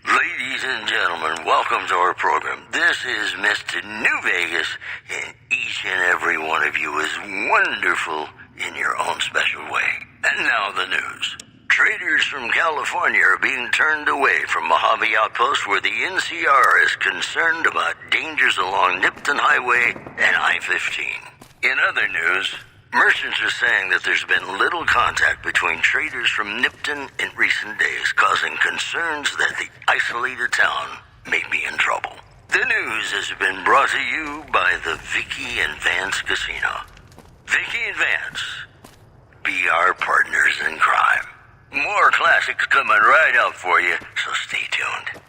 Ladies and gentlemen, welcome to our program. This is Mr. New Vegas, and each and every one of you is wonderful in your own special way. And now the news. Traders from California are being turned away from Mojave Outpost where the NCR is concerned about dangers along Nipton Highway and I-15. In other news, merchants are saying that there's been little contact between traders from Nipton in recent days, causing concerns that the isolated town may be in trouble. The news has been brought to you by the Vicky and Vance Casino. Vicky and Vance, be our partners in crime. More classics coming right up for you, so stay tuned.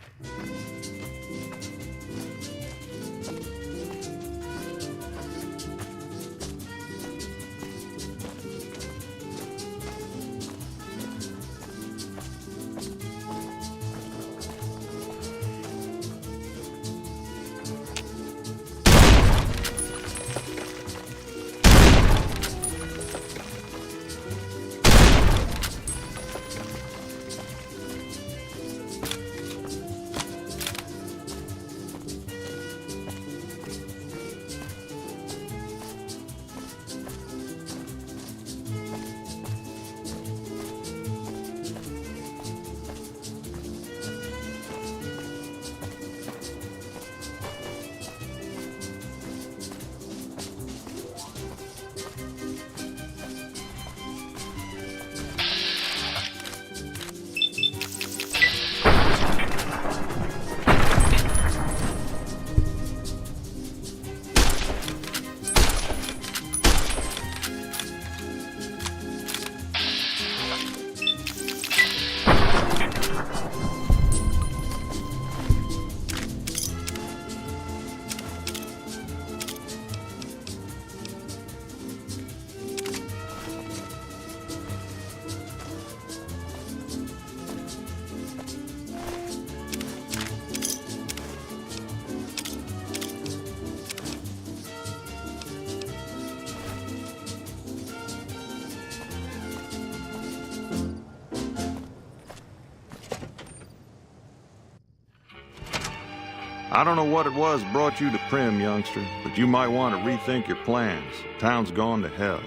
I don't know what it was that brought you to Primm, youngster, but you might want to rethink your plans. Town's gone to hell.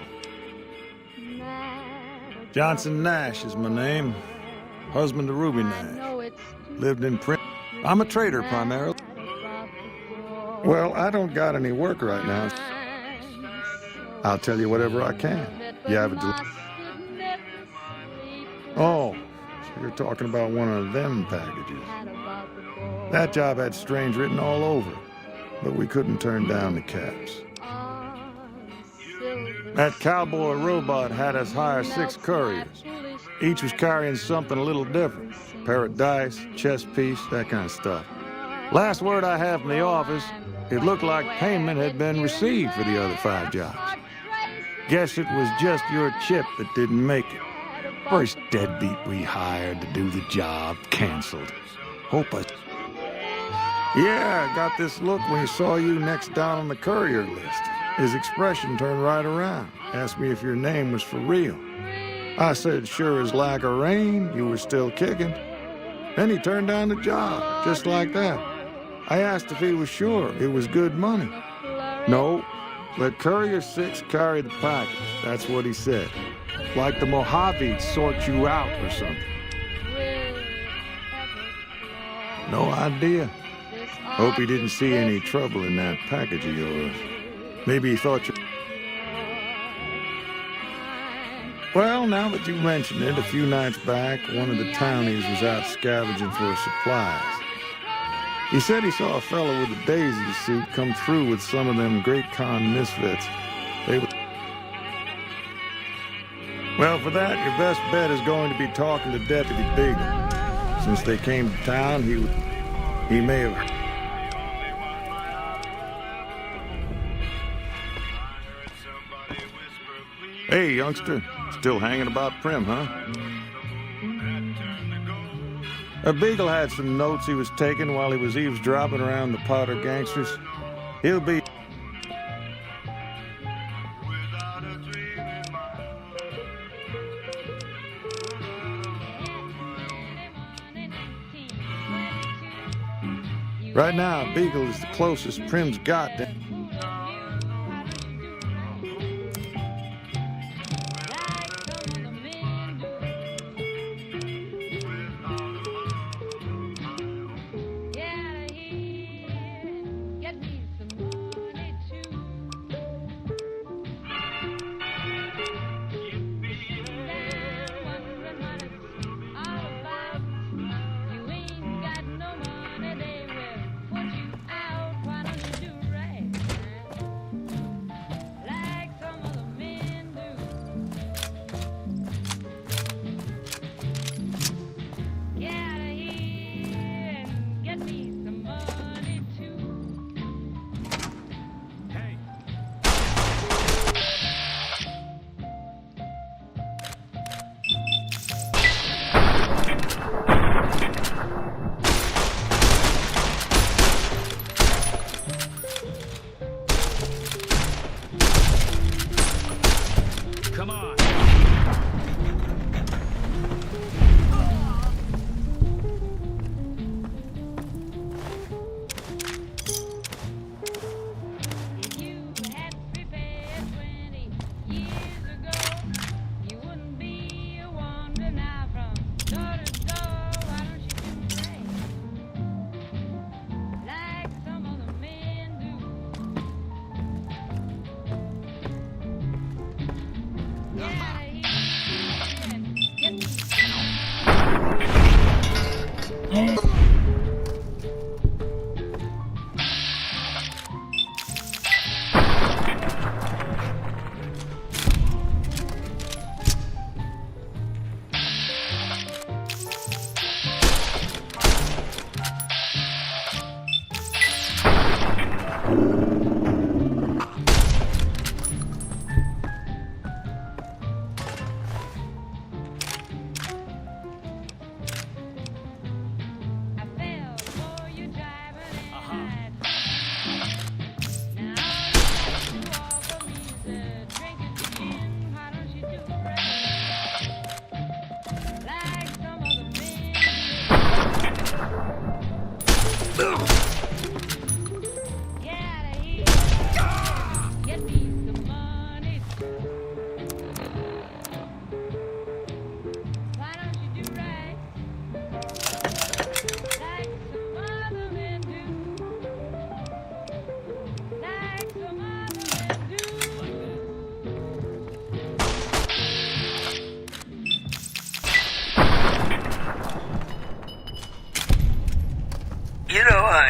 Johnson Nash is my name. Husband to Ruby Nash. Lived in Primm. I'm a trader primarily. Well, I don't got any work right now. I'll tell you whatever I can. You have a Oh, so you're talking about one of them packages. That job had Strange written all over it, but we couldn't turn down the caps. That cowboy robot had us hire 6 couriers. Each was carrying something a little different. Pair of dice, chess piece, that kind of stuff. Last word I have from the office, it looked like payment had been received for the other 5 jobs. Guess it was just your chip that didn't make it. First deadbeat we hired to do the job canceled. Hope I... Yeah, I got this look when he saw you next down on the courier list. His expression turned right around. Asked me if your name was for real. I said, sure as lack of rain, you were still kicking. Then he turned down the job, just like that. I asked if he was sure it was good money. No, let Courier 6 carry the package. That's what he said. Like the Mojaves sort you out or something. No idea. Hope he didn't see any trouble in that package of yours. Maybe he thought you... Well, now that you mention it, a few nights back, one of the townies was out scavenging for supplies. He said he saw a fellow with a daisy suit come through with some of them Great Khan misfits. They were... Well, for that, your best bet is going to be talking to Deputy Beagle. Since they came to town, he may have... Hey, youngster. Still hanging about Primm, huh? Beagle had some notes he was taking while he was eavesdropping around the Potter gangsters. He'll be... Right now, Beagle is the closest Primm's got to...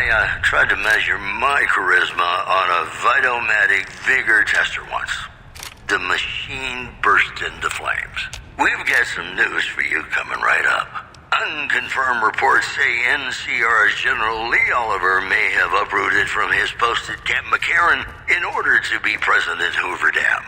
I tried to measure my charisma on a Vitomatic vigor tester once. The machine burst into flames. We've got some news for you coming right up. Unconfirmed reports say NCR's General Lee Oliver may have uprooted from his post at Camp McCarran in order to be present at Hoover Dam.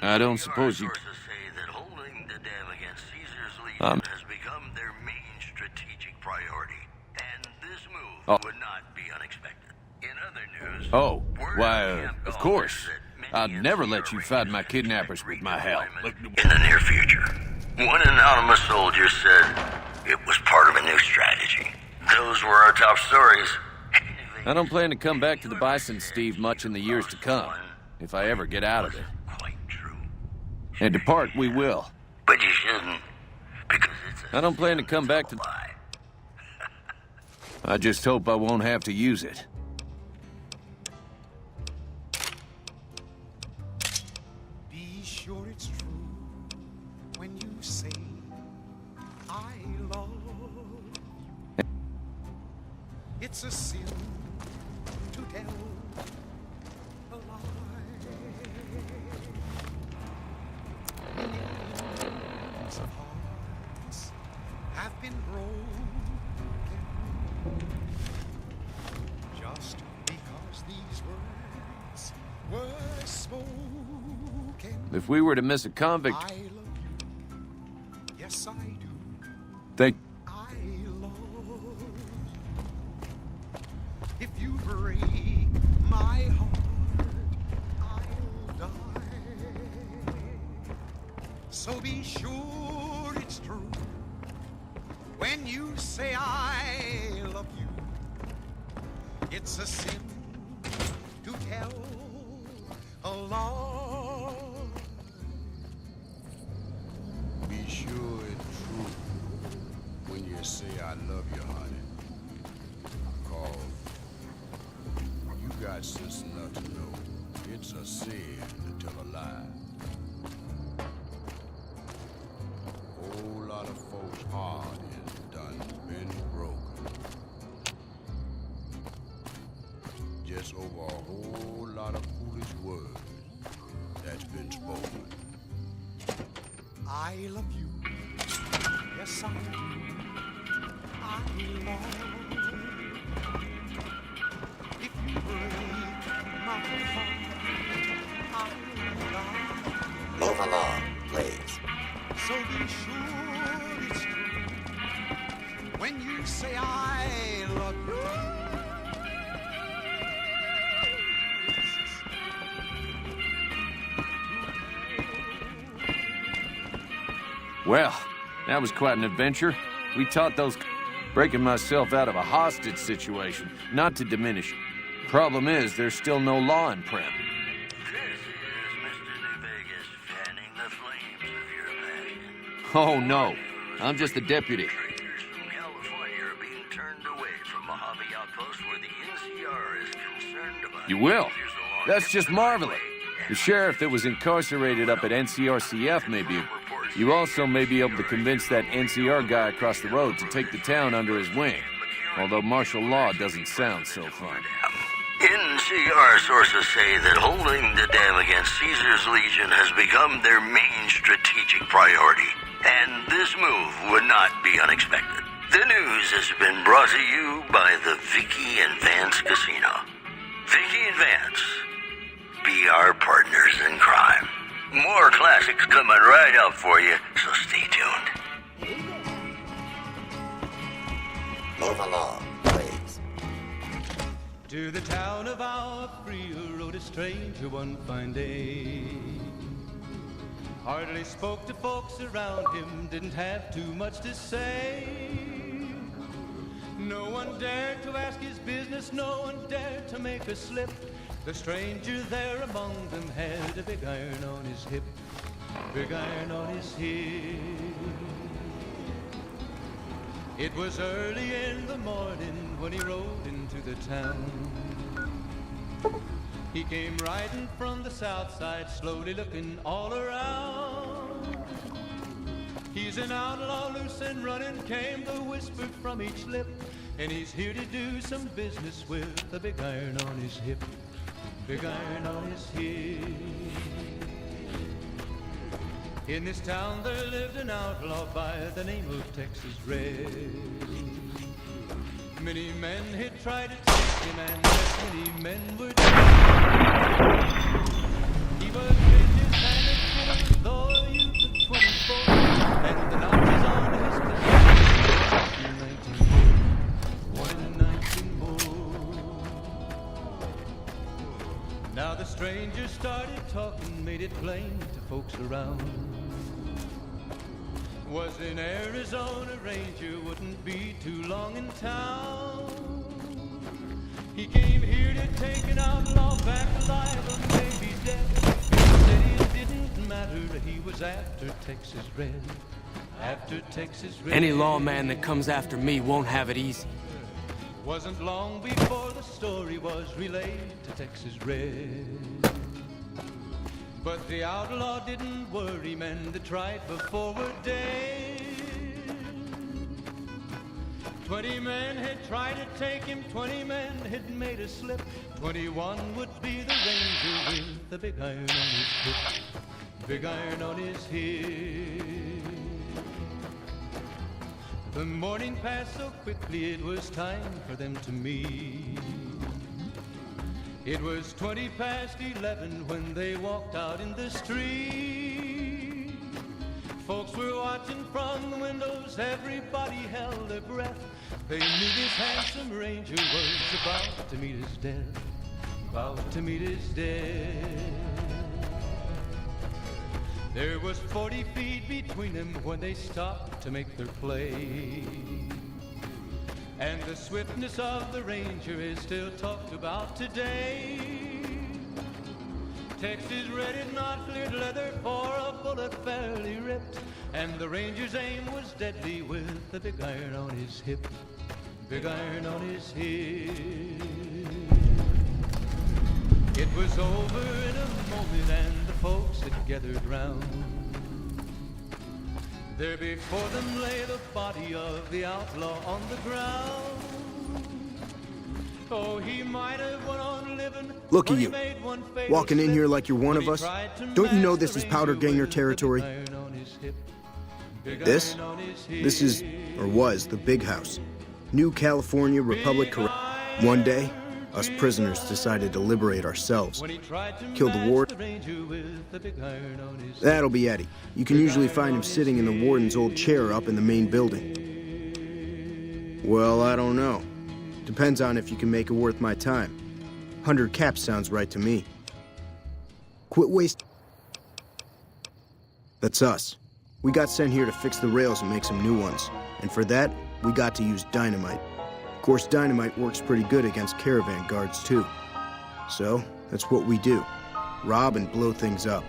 I don't suppose you... Say that holding the dam against Caesar's Legion has become their main strategic priority, and this move would not be unexpected. In other news... Oh, why, of course. I'd never let you fight my kidnappers with my help. In the near future, one anonymous soldier said it was part of a new strategy. Those were our top stories. I don't plan to come back to the Bison, Steve, much in the years to come, if I ever get out of there. And depart we will. But you shouldn't, because I don't plan to come back to... I just hope I won't have to use it. Be sure it's true when you say I love you. It's a sin to tell a lie. Millions of hearts have been broken just because these words were spoken. If we were to miss a convict... I love you. Yes, I do. Thank... I love you. If you break my heart, I'll die. So be sure it's true when you say I love you. It's a sin to tell a lie. Be sure it's true when you say I love you, honey. 'Cause you got sense enough to know it's a sin to tell a lie. Whole lot of folks' heart is done been broken. Just over a whole lot of foolish words that's been spoken. I love you. Yes, I do. I love you. If you break my heart, I'll die. Move along, please. So be sure it's true when you say I love you. Well, that was quite an adventure. We taught those... breaking myself out of a hostage situation, not to diminish it. Problem is, there's still no law in Prem. Oh, no. I'm just the deputy. Traders from California are being turned away from Mojave Outpost where the NCR is concerned about... You will? That's just marvelous. The sheriff that was incarcerated up at NCRCF may be... You also may be able to convince that NCR guy across the road to take the town under his wing. Although martial law doesn't sound so fun. NCR sources say that holding the dam against Caesar's Legion has become their main strategic priority. And this move would not be unexpected. The news has been brought to you by the Vicky and Vance Casino. Vicky and Vance, be our partners in crime. More classics coming right up for you, so stay tuned. Move along, please. To the town of our Frio rode a stranger one fine day. Hardly spoke to folks around him, didn't have too much to say. No one dared to ask his business, no one dared to make a slip. The stranger there among them had a big iron on his hip, big iron on his hip. It was early in the morning when he rode into the town. He came riding from the south side, slowly looking all around. He's an outlaw, loose and running, came the whisper from each lip. And he's here to do some business with a big iron on his hip. Big iron on his hip. In this town there lived an outlaw by the name of Texas Red. Many men had tried to take him, and as many men were dead. He was vicious and a killer, though a youth of 24, and the notches on his clothes. 19 more. Now the stranger started talking, made it plain to folks around. Was in Arizona, Ranger wouldn't be too long in town. He came here to take an outlaw back alive or maybe dead. He said it didn't matter, he was after Texas Red. After Texas Red. Any lawman that comes after me won't have it easy. Wasn't long before the story was relayed to Texas Red. But the outlaw didn't worry men that tried before were dead. 20 men had tried to take him, 20 men had made a slip. 21 would be the ranger with the big iron on his hip. Big iron on his hip. The morning passed so quickly it was time for them to meet. It was 20 past 11 when they walked out in the street. Folks were watching from the windows, everybody held their breath. They knew this handsome ranger was about to meet his death. About to meet his death. There was 40 feet between them when they stopped to make their play. And the swiftness of the ranger is still talked about today. Texas Red had not cleared leather for a bullet fairly ripped. And the ranger's aim was deadly with the big iron on his hip. Big iron on his hip. It was over in a moment and the folks had gathered round. There before them lay the body of the outlaw on the ground. Oh, he might have went on living. Look at you, walking in here like you're one of us. Don't you know this is Powder Ganger territory? This is, or was, the Big House. New California Republic Corral. One day, us prisoners decided to liberate ourselves. Killed the warden. That'll be Eddie. You can usually find him sitting in the warden's old chair up in the main building. Well, I don't know. Depends on if you can make it worth my time. 100 caps sounds right to me. Quit wasting. That's us. We got sent here to fix the rails and make some new ones. And for that, we got to use dynamite. Of course, dynamite works pretty good against caravan guards, too. So, that's what we do. Rob and blow things up.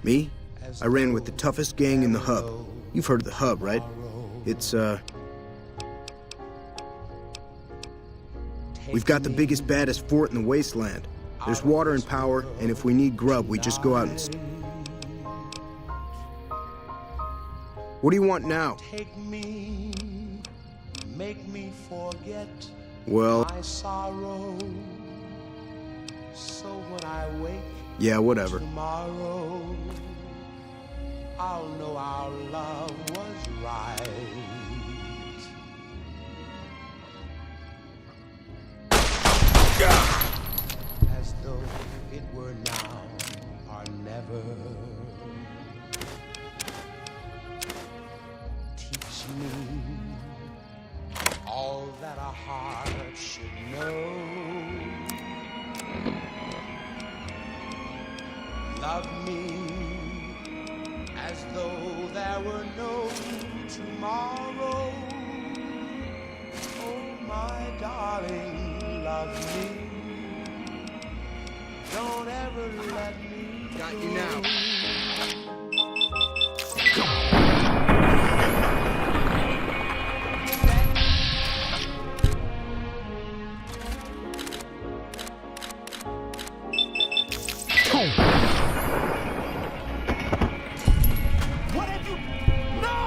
Me? I ran with the toughest gang in the Hub. You've heard of the Hub, right? It's, we've got the biggest, baddest fort in the wasteland. There's water and power, and if we need grub, we just go out and... What do you want now? Take me, make me forget Well... my sorrow. So when I wake Yeah, whatever. tomorrow, I'll know our love was right. As though it were now or never. Teach me all that a heart should know. Love me as though there were no tomorrow. Oh, my darling, love me. Don't ever let me go. Got you now. What have you? No!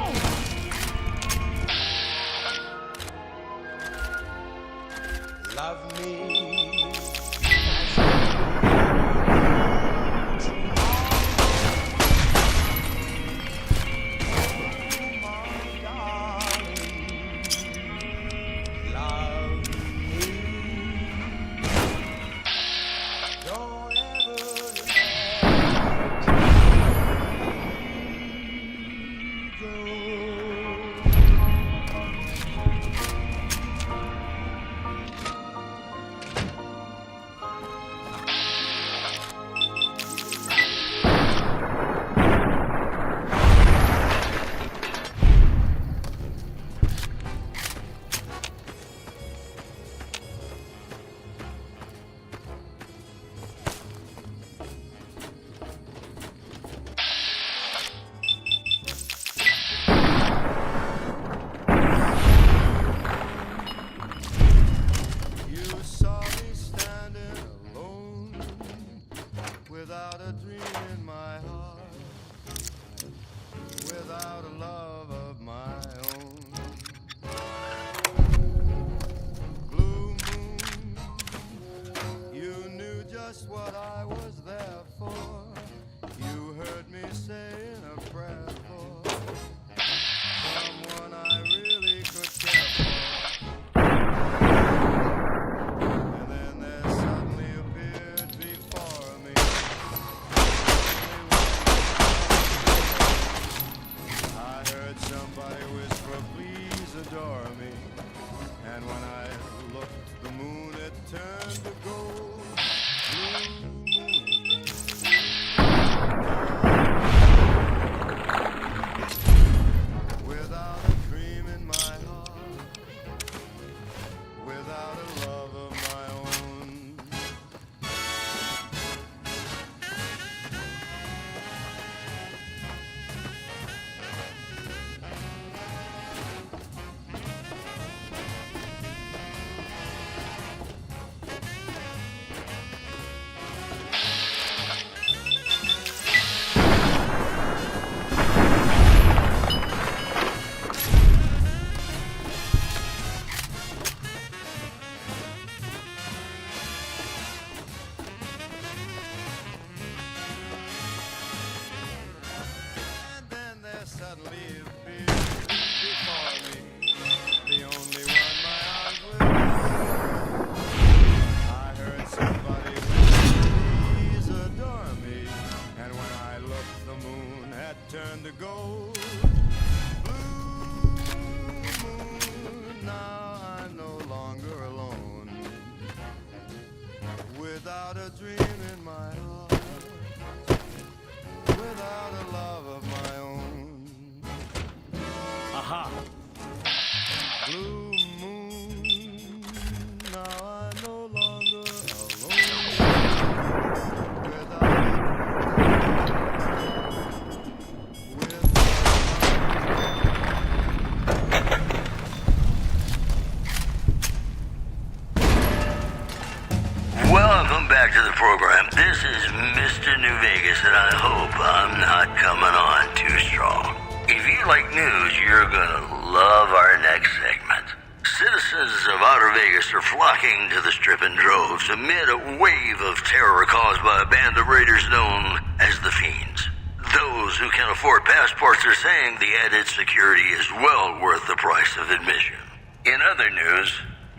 Welcome back to the program. This is Mr. New Vegas, and I hope I'm not coming on too strong. If you like news, you're gonna love our next segment. Citizens of Outer Vegas are flocking to the Strip in droves amid a wave of terror caused by a band of raiders known as the Fiends. Those who can afford passports are saying the added security is well worth the price of admission. In other news,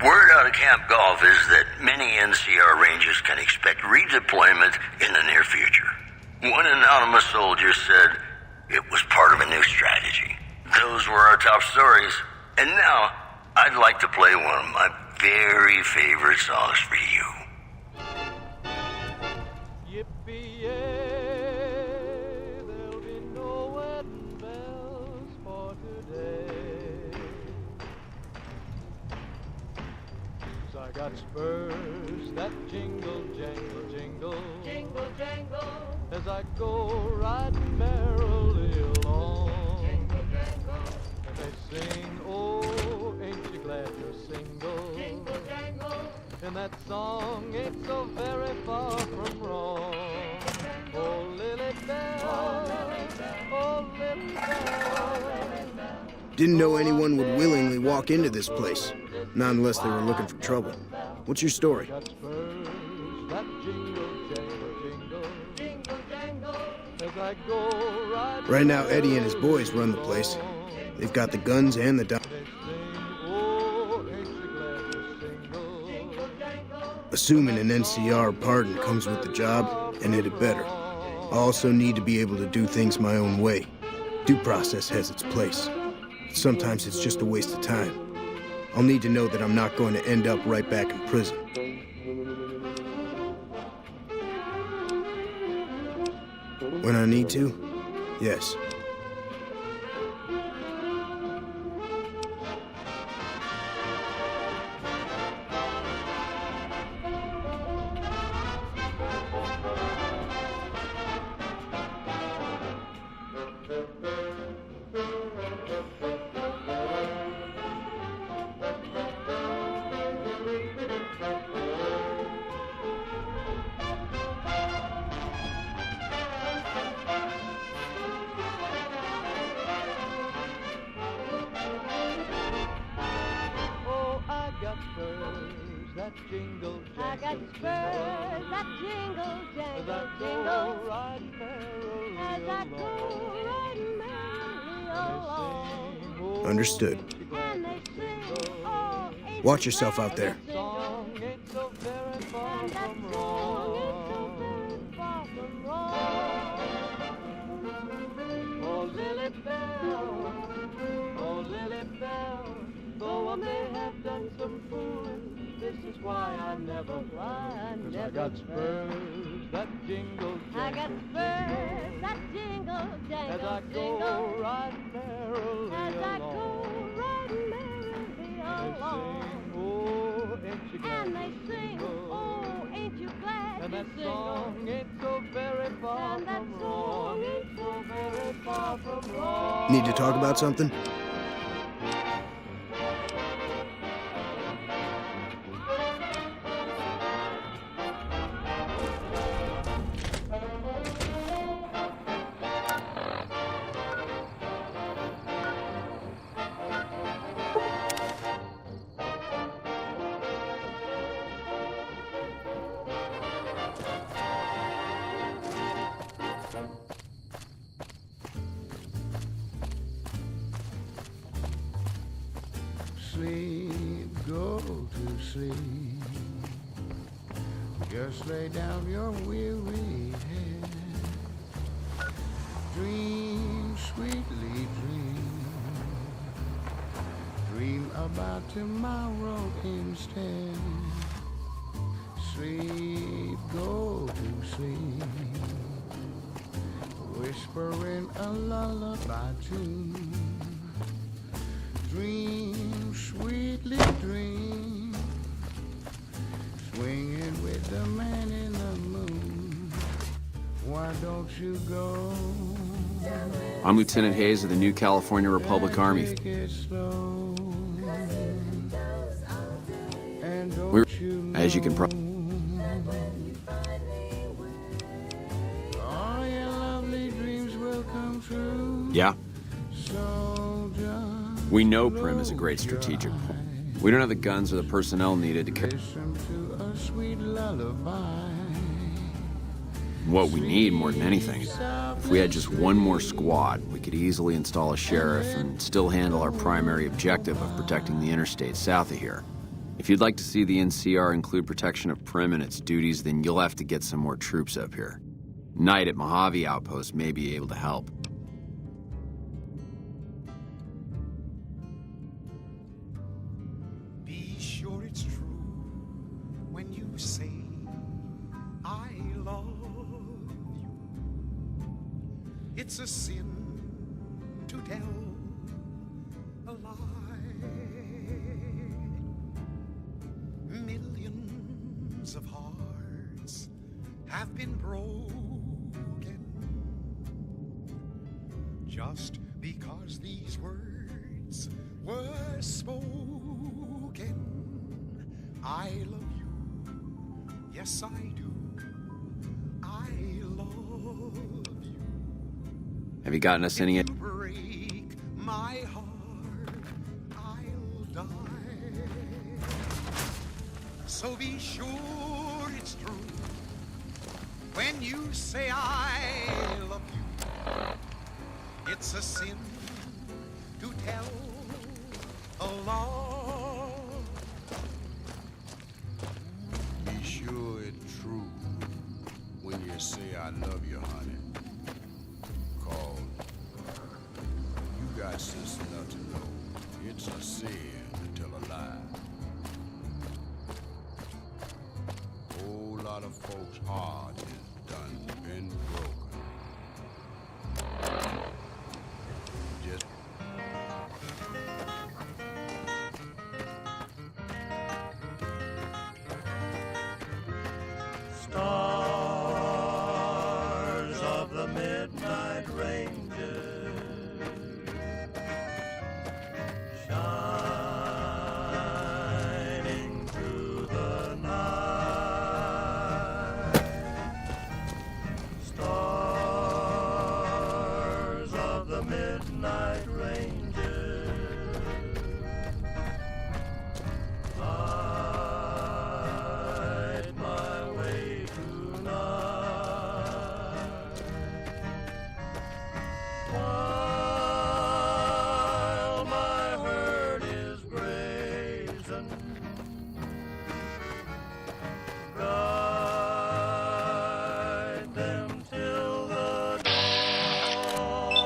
word out of Camp Golf is that many NCR Rangers can expect redeployment in the near future. One anonymous soldier said it was part of a new strategy. Those were our top stories. And now, I'd like to play one of my very favorite songs for you. Yippee-yay, there'll be no wedding bells for today. 'Cause I got spurs that jingle, jangle, jingle, jingle, jangle, as I go riding merrily along. Jingle, jangle, and they sing, oh, ain't you glad you're single? Jingle, jangle, and that song ain't so very far from wrong. Oh, Lily Bell, oh, Lily Bell. Didn't know anyone would willingly walk into this place. Not unless they were looking for trouble. What's your story? Right now, Eddie and his boys run the place. They've got the guns and the Assuming an NCR pardon comes with the job, and it had better. I also need to be able to do things my own way. Due process has its place. Sometimes it's just a waste of time. I'll need to know that I'm not going to end up right back in prison. When I need to, yes. Oh, I got spurs that jingle, jangle, I got spurs that jingle, as I jangle, go jingle. riding merrily As I go along. riding merrily along. Understood. And they sing, oh, ain't Watch you yourself glad out there. that song Ain't so very far and that from song wrong. ain't so very far from wrong. Oh, Lily Bell, oh, Lily Bell, though I may have done some fooling, this is why I never fly. 'Cause I got spurs that jingle, I got jangle, spurs that jingle, as I jangle, go jingle. riding merrily As I go along. riding merrily They along. sing, oh, ain't you glad And they to sing, jingle? oh, ain't you glad And to that jingle? song ain't so very far And that from song wrong. ain't so very far from wrong. Need to talk about something? Sleep, go to sleep. Just lay down your weary head. Dream, sweetly dream. Dream about tomorrow instead. Sleep, go to sleep. Whispering a lullaby tune. Dream, sweetly dream. Swinging with the man in the moon. Why don't you go? I'm Lieutenant Hayes of the New California Republic Army. Take it slow. And We're, don't you as you can know, probably. all your lovely dreams will come true. Yeah, So just we know Prim is a great strategic point. We don't have the guns or the personnel needed to carry. listen to a sweet lullaby. What we need more than anything is if we had just one more squad, we could easily install a sheriff and still handle our primary objective of protecting the interstate south of here. If you'd like to see the NCR include protection of Prim and its duties, then you'll have to get some more troops up here. Knight at Mojave Outpost may be able to help. Be sure it's true when you say I love you. It's a sin to tell a lie. Millions of hearts have been broken just because these words were spoken. I love you, yes I do. I love you. Have you gotten us any? Break my heart, I'll die. So be sure it's true when you say I love you. It's a sin to tell a lie. Be sure it's true when you say I love you, honey. 'Cause got sense enough to know it's a sin to tell a lie. Whole lot of folks' heart is done been broken. Just stars of the midnight ranges shining through the night, stars of the midnight ranges light my way tonight, while my herd is grazing. Guide them till the dawn.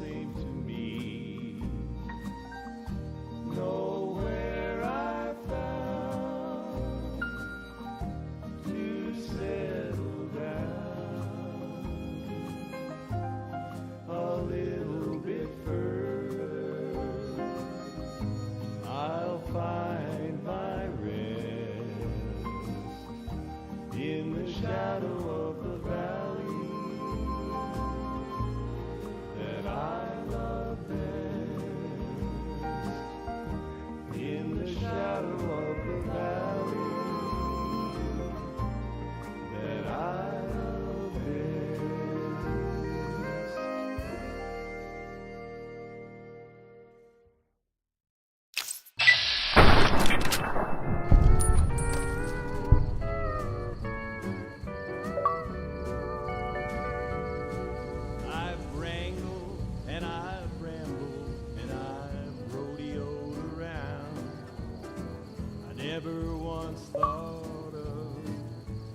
same to me. Nowhere I found to settle down a little bit further. I'll find my rest in the shadow of the valley that I love best. In the shadow of the valley that I love best. I've wrangled and I've rambled and I've rodeoed around. I never once thought of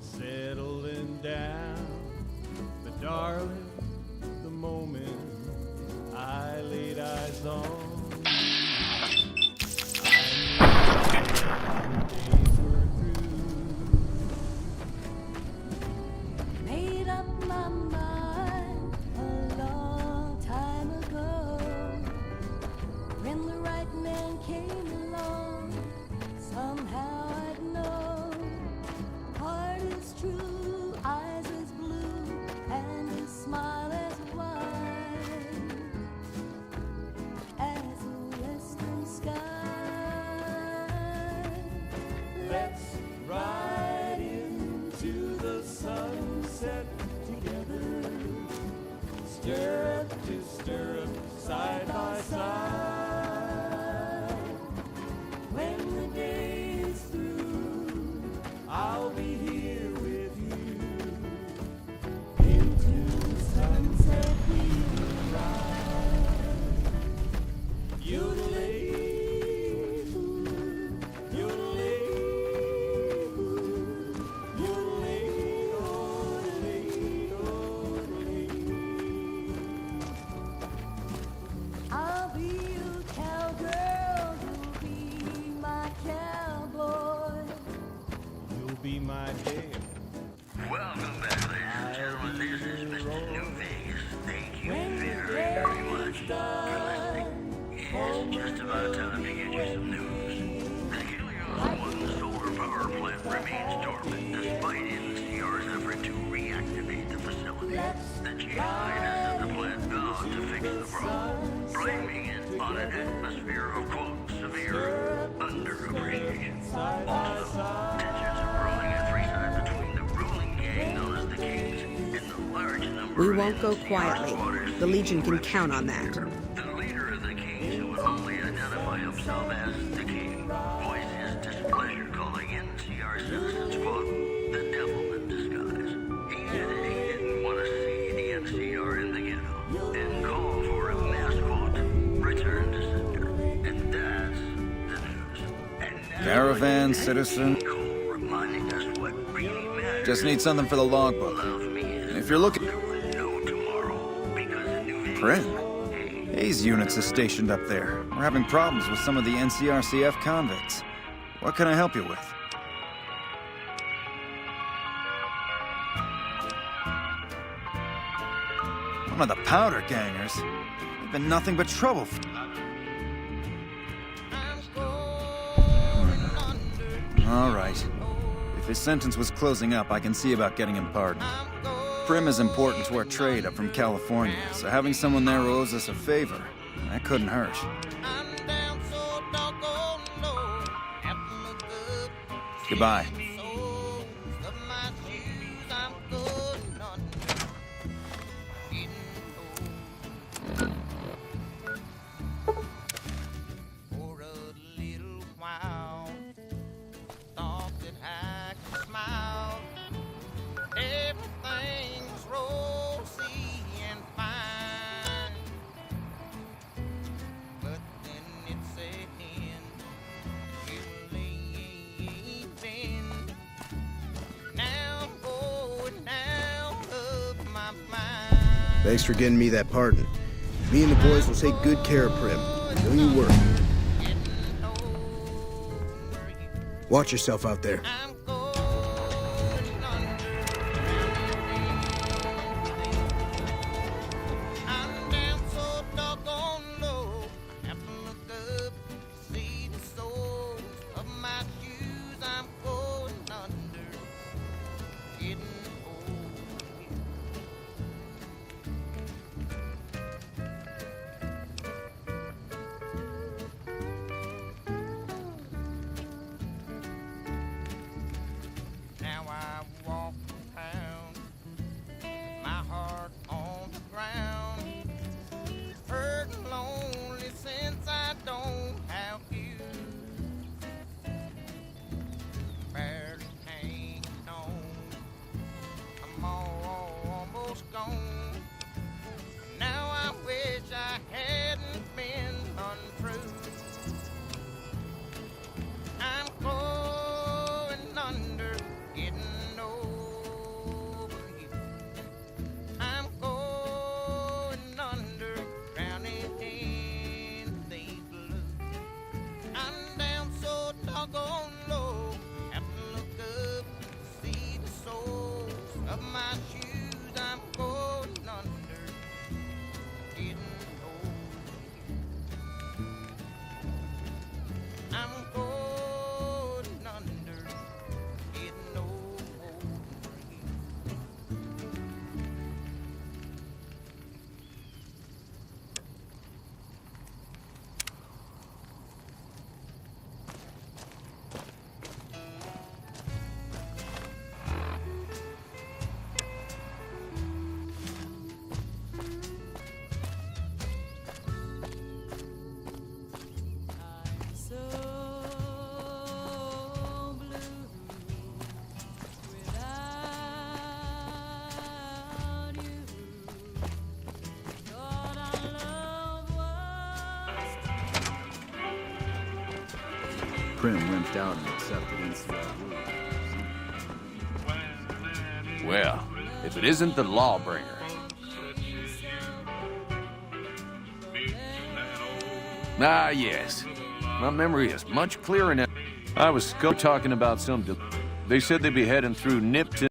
settling down. But darling, the moment I laid eyes on you, I knew the days were through. Made up my mind a long time ago. When the right man came along, somehow I'd know. Heart is true, eyes as blue, and his smile as wide as a western sky. Let's ride into the sunset together, stirrup to stirrup, side by side. When the day is through, I'll be here with you. Into the sunset we will ride. Yodelay, yodelay, yodelay, yodelay, yodelay. I'll be your cowgirl, you'll be my cowboy. You'll be my dare. Welcome back, ladies and gentlemen. This is Mr. New Vegas. Thank you very much for listening. It's just about time to get you some news. The Helios 1 solar power plant remains dormant despite NCR's effort to reactivate the facility. The chief scientist at the plant vowed to fix the problem, blaming it on an atmosphere of, quote, severe under-appreciation. Also, tensions are brewing at three sides between the ruling gang known as the Kings and the large number We of won't go NCR quietly. squatters The Legion can seeking count on refuge that. here. The leader of the Kings, who would only identify himself as the King, voiced his displeasure, calling NCR citizens, quote, the devil in disguise. He added he didn't want to see the NCR in the ghetto, and called for a mass, quote, return to sender. And that's the news. And now, Caravan, citizen. Cole reminding us what really matters. Just need something for the logbook. If you're looking... Prim? Hayes units is stationed up there. We're having problems with some of the NCRCF convicts. What can I help you with? One of the powder gangers. They've been nothing but trouble. All right. If his sentence was closing up, I can see about getting him pardoned. Prim is important to our trade up from California, so having someone there who owes us a favor, that couldn't hurt. Goodbye. Thanks for getting me that pardon. Me and the boys will take good care of Prim. Don't you worry. Watch yourself out there. Prim limped out and accepted NCR rules. Well, if it isn't the Lawbringer. Ah, yes. My memory is much clearer now. I was talking about some... They said they'd be heading through Nipton.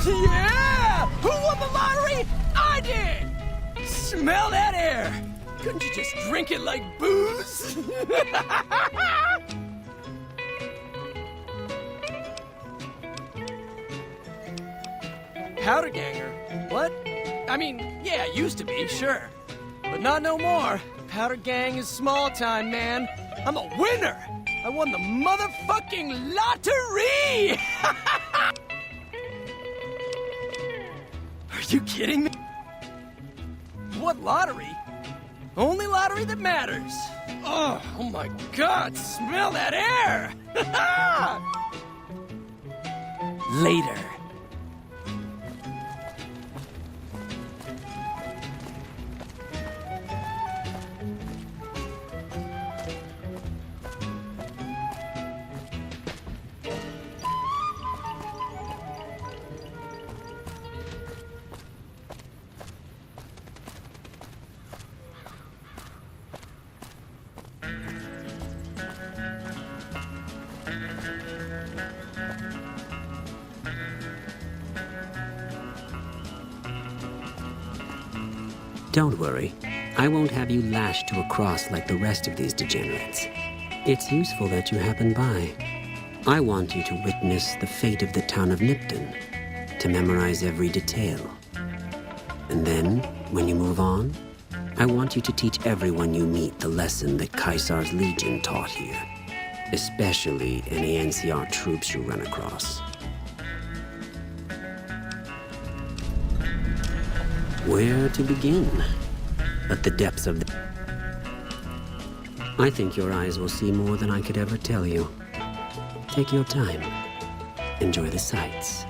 Yeah! Who won the lottery? I did! Smell that air! Couldn't you just drink it like booze? Powder ganger? What? I mean, yeah, used to be, sure. But not no more. Powder gang is small time, man. I'm a winner! I won the motherfucking lottery! Are you kidding me? What lottery? Only lottery that matters. Oh my God, smell that air! Later. Don't worry. I won't have you lashed to a cross like the rest of these degenerates. It's useful that you happened by. I want you to witness the fate of the town of Nipton, to memorize every detail. And then, when you move on, I want you to teach everyone you meet the lesson that Caesar's Legion taught here, especially any NCR troops you run across. Where to begin? At the depths of the... I think your eyes will see more than I could ever tell you. Take your time. Enjoy the sights.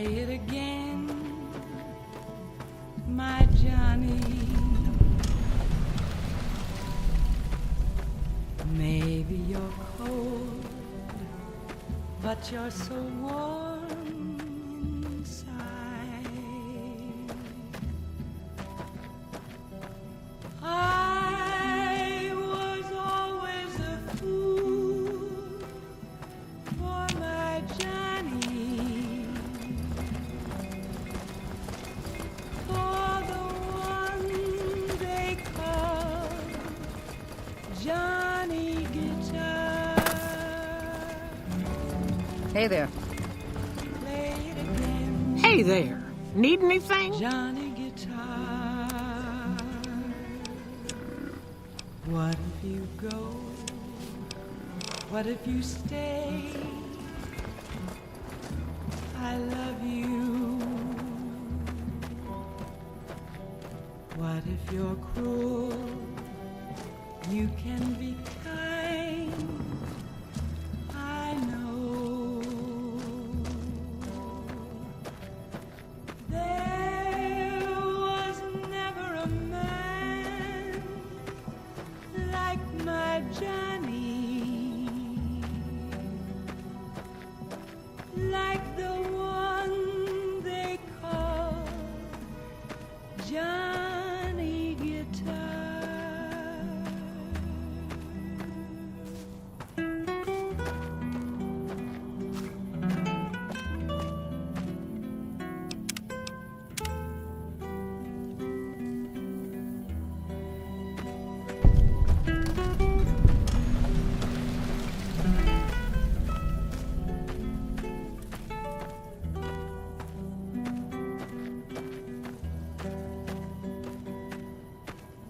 Play it again, my Johnny. Maybe you're cold, but you're so warm inside. I was always a fool for my Johnny, for the one they call Johnny Guitar. Hey there. Play it again, Hey there. Need anything? Johnny Guitar. What if you go? What if you stay? I love you. What if you're cruel? You can be kind. I know. There was never a man like my Johnny, like the one they call Johnny Guitar.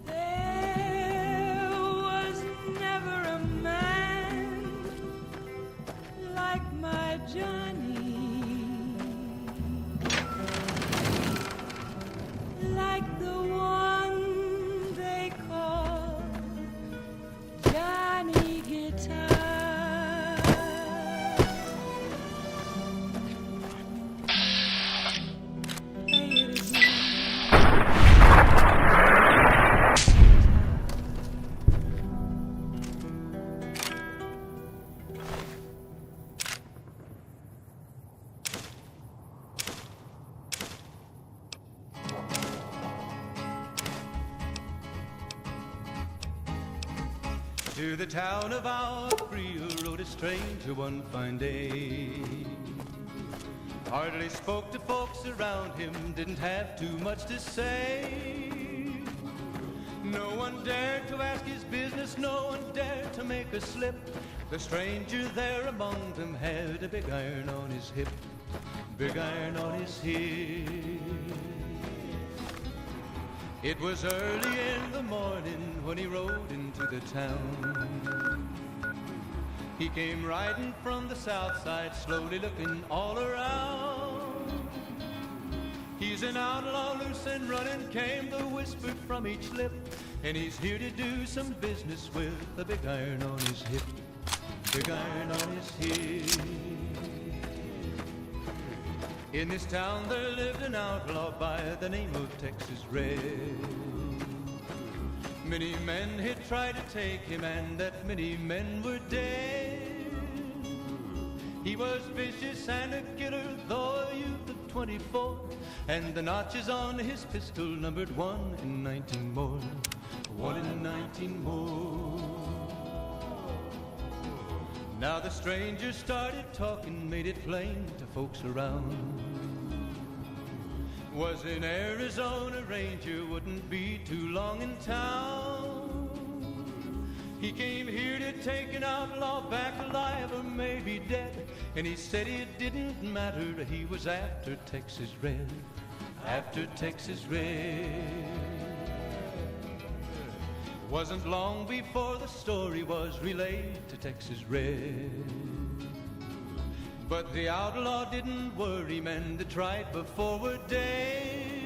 There was never a man like my Johnny, like the one they call Johnny Guitar. Play it again. To the town of our Creole rode a stranger one fine day. Hardly spoke to folks around him, didn't have too much to say. No one dared to ask his business, no one dared to make a slip. The stranger there among them had a big iron on his hip, big iron on his hip. It was early in the morning when he rode into the town. He came riding from the south side, slowly looking all around. He's an outlaw, loose and running, came the whisper from each lip. And he's here to do some business with a big iron on his hip, big iron on his hip. In this town there lived an outlaw by the name of Texas Red. Many men had tried to take him, and that many men were dead. He was vicious and a killer, though a youth of 24, and the notches on his pistol numbered 1 in 19 more, 1 in 19 more. Now the stranger started talking, made it plain to folks around. Was an Arizona Ranger, wouldn't be too long in town. He came here to take an outlaw back alive or maybe dead. And he said it didn't matter, he was after Texas Red, after Texas Red. Wasn't long before the story was relayed to Texas Red. But the outlaw didn't worry, men that tried before were dead.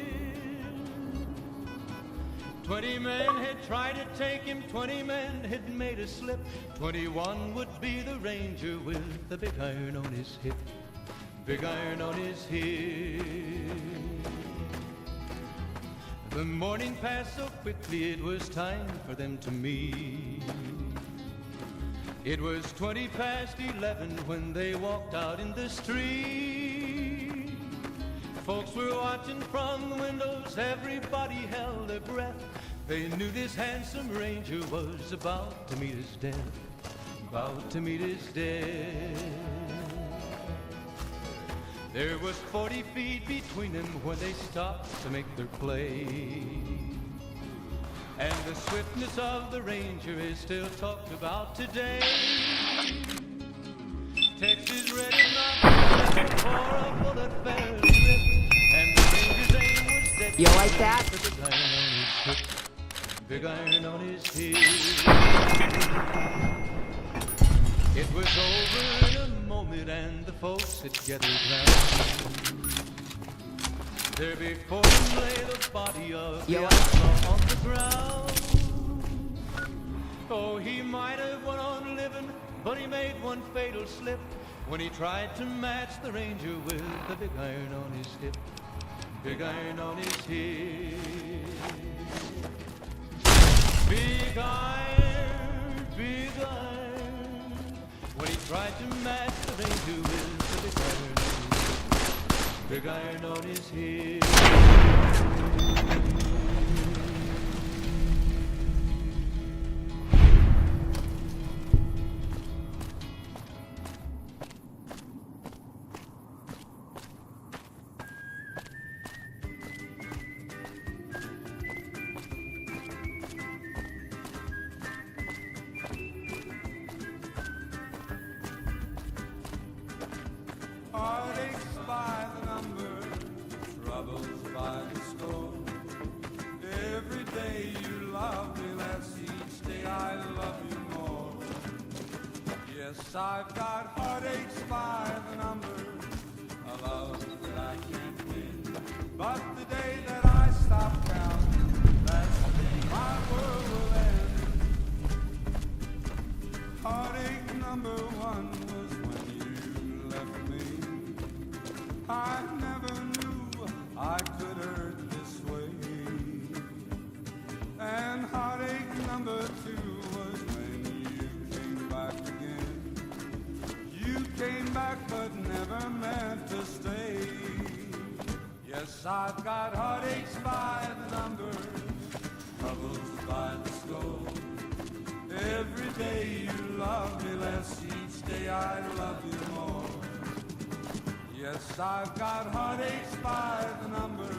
20 men had tried to take him, 20 men had made a slip. 21 would be the ranger with the big iron on his hip, big iron on his hip. The morning passed so quickly, it was time for them to meet. It was 20 past 11 when they walked out in the street. Folks were watching from the windows, everybody held their breath. They knew this handsome ranger was about to meet his death, about to meet his death. There was 40 feet between them when they stopped to make their play. And the swiftness of the ranger is still talked about today. Texas red and for a bullet fell ripped, and the ranger's aim was dead. You like that? Big iron on his hip. It was over in a moment, and the folks had gathered round. There before him lay the body of the outlaw on the ground. Oh, he might have went on living, but he made one fatal slip when he tried to match the ranger with the big iron on his hip. Big iron on his hip. Big iron, big iron. When he tried to match the ranger with the big iron on his hip. Heartaches by the number, troubles by the score. Every day you love me less, each day I love you more. Yes, I've got heartaches by the number, a love that I can't win. But the day that I stop counting, that's the day my world will end. Heartache number one was when you left me. I never knew I could hurt this way. And heartache number two was when you came back again. You came back but never meant to stay. Yes, I've got heartaches by the number, troubles by the score. Every day you love me less, each day I love you more. Yes, I've got heartaches by the number,